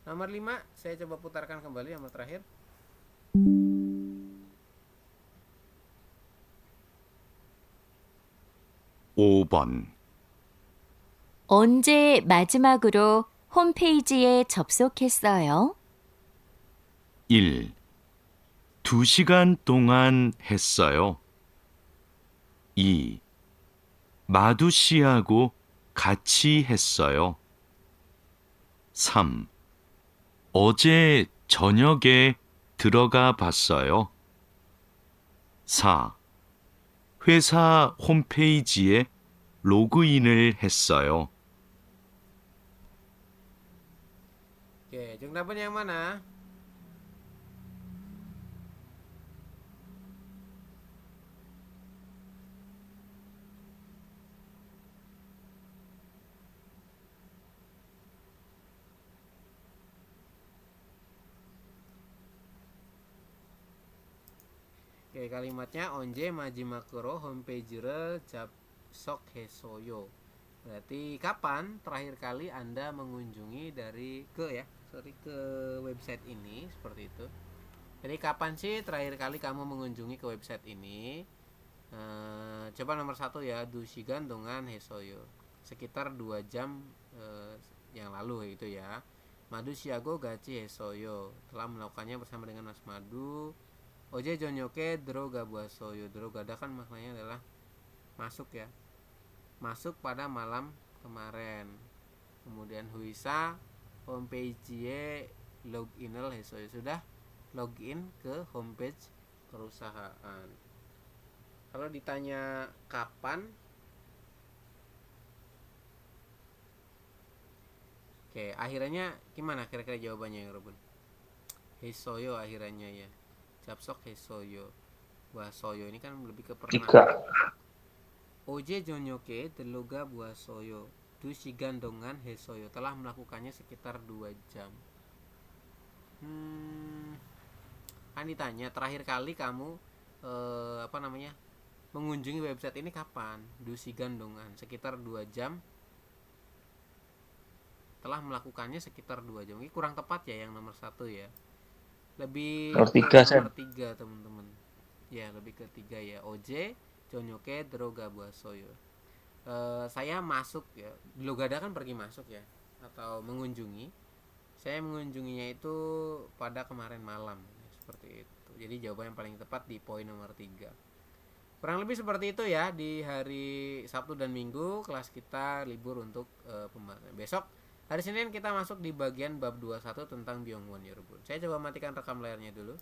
Nomor 5 saya coba putarkan kembali nomor terakhir. 5번 언제 마지막으로 홈페이지에 접속했어요? 1. 2시간 동안 했어요. 2. 마두 씨하고 같이 했어요. 3. 어제 저녁에 들어가 봤어요. 4. 회사 홈페이지에 로그인을 했어요. Oke, 정답은 yang mana? Oke, kalimatnya onje majimakuro homepage japsok hesoyo. Berarti kapan terakhir kali Anda mengunjungi ke website ini, seperti itu. Jadi kapan sih terakhir kali kamu mengunjungi ke website ini? Coba nomor 1 ya, Dushigan dengan hesoyo. Sekitar 2 jam yang lalu itu ya. Madu Shiago Gachi Hesoyo telah melakukannya bersama dengan Mas Madu. Oje Jonyoke Droga Buasoyo. Drogada kan maknanya adalah masuk ya. Masuk pada malam kemarin. Kemudian Huisa homepage loginal Hesoyo. Sudah login ke homepage perusahaan. Kalau ditanya kapan, oke, akhirannya gimana kira-kira jawabannya ya, Robun? Hesoyo akhirannya ya. Japsok hesoyo. Buasoyo ini kan lebih ke pernah. 3. Oje Jonyoke Deloga Buasoyo. Dushigan dengan hesoyo telah melakukannya sekitar 2 jam. Kan ditanya terakhir kali kamu mengunjungi website ini kapan? Dushigan dengan sekitar 2 jam. Telah melakukannya sekitar 2 jam. Ini kurang tepat ya yang nomor 1 ya. Lebih Nomor ke 3, Sen. nomor 3 teman-teman. Ya, lebih ke 3 ya. Oje Jonyoke Droga Buasoyo. Saya masuk ya. Logada kan pergi masuk ya, atau mengunjungi. Saya mengunjunginya itu pada kemarin malam, seperti itu. Jadi jawaban yang paling tepat di poin nomor 3. Kurang lebih seperti itu ya. Di hari Sabtu dan Minggu kelas kita libur untuk pembahasan. Besok hari Senin kita masuk di bagian bab 21 tentang Byungwon ya, Rubun. Saya coba matikan rekam layarnya dulu.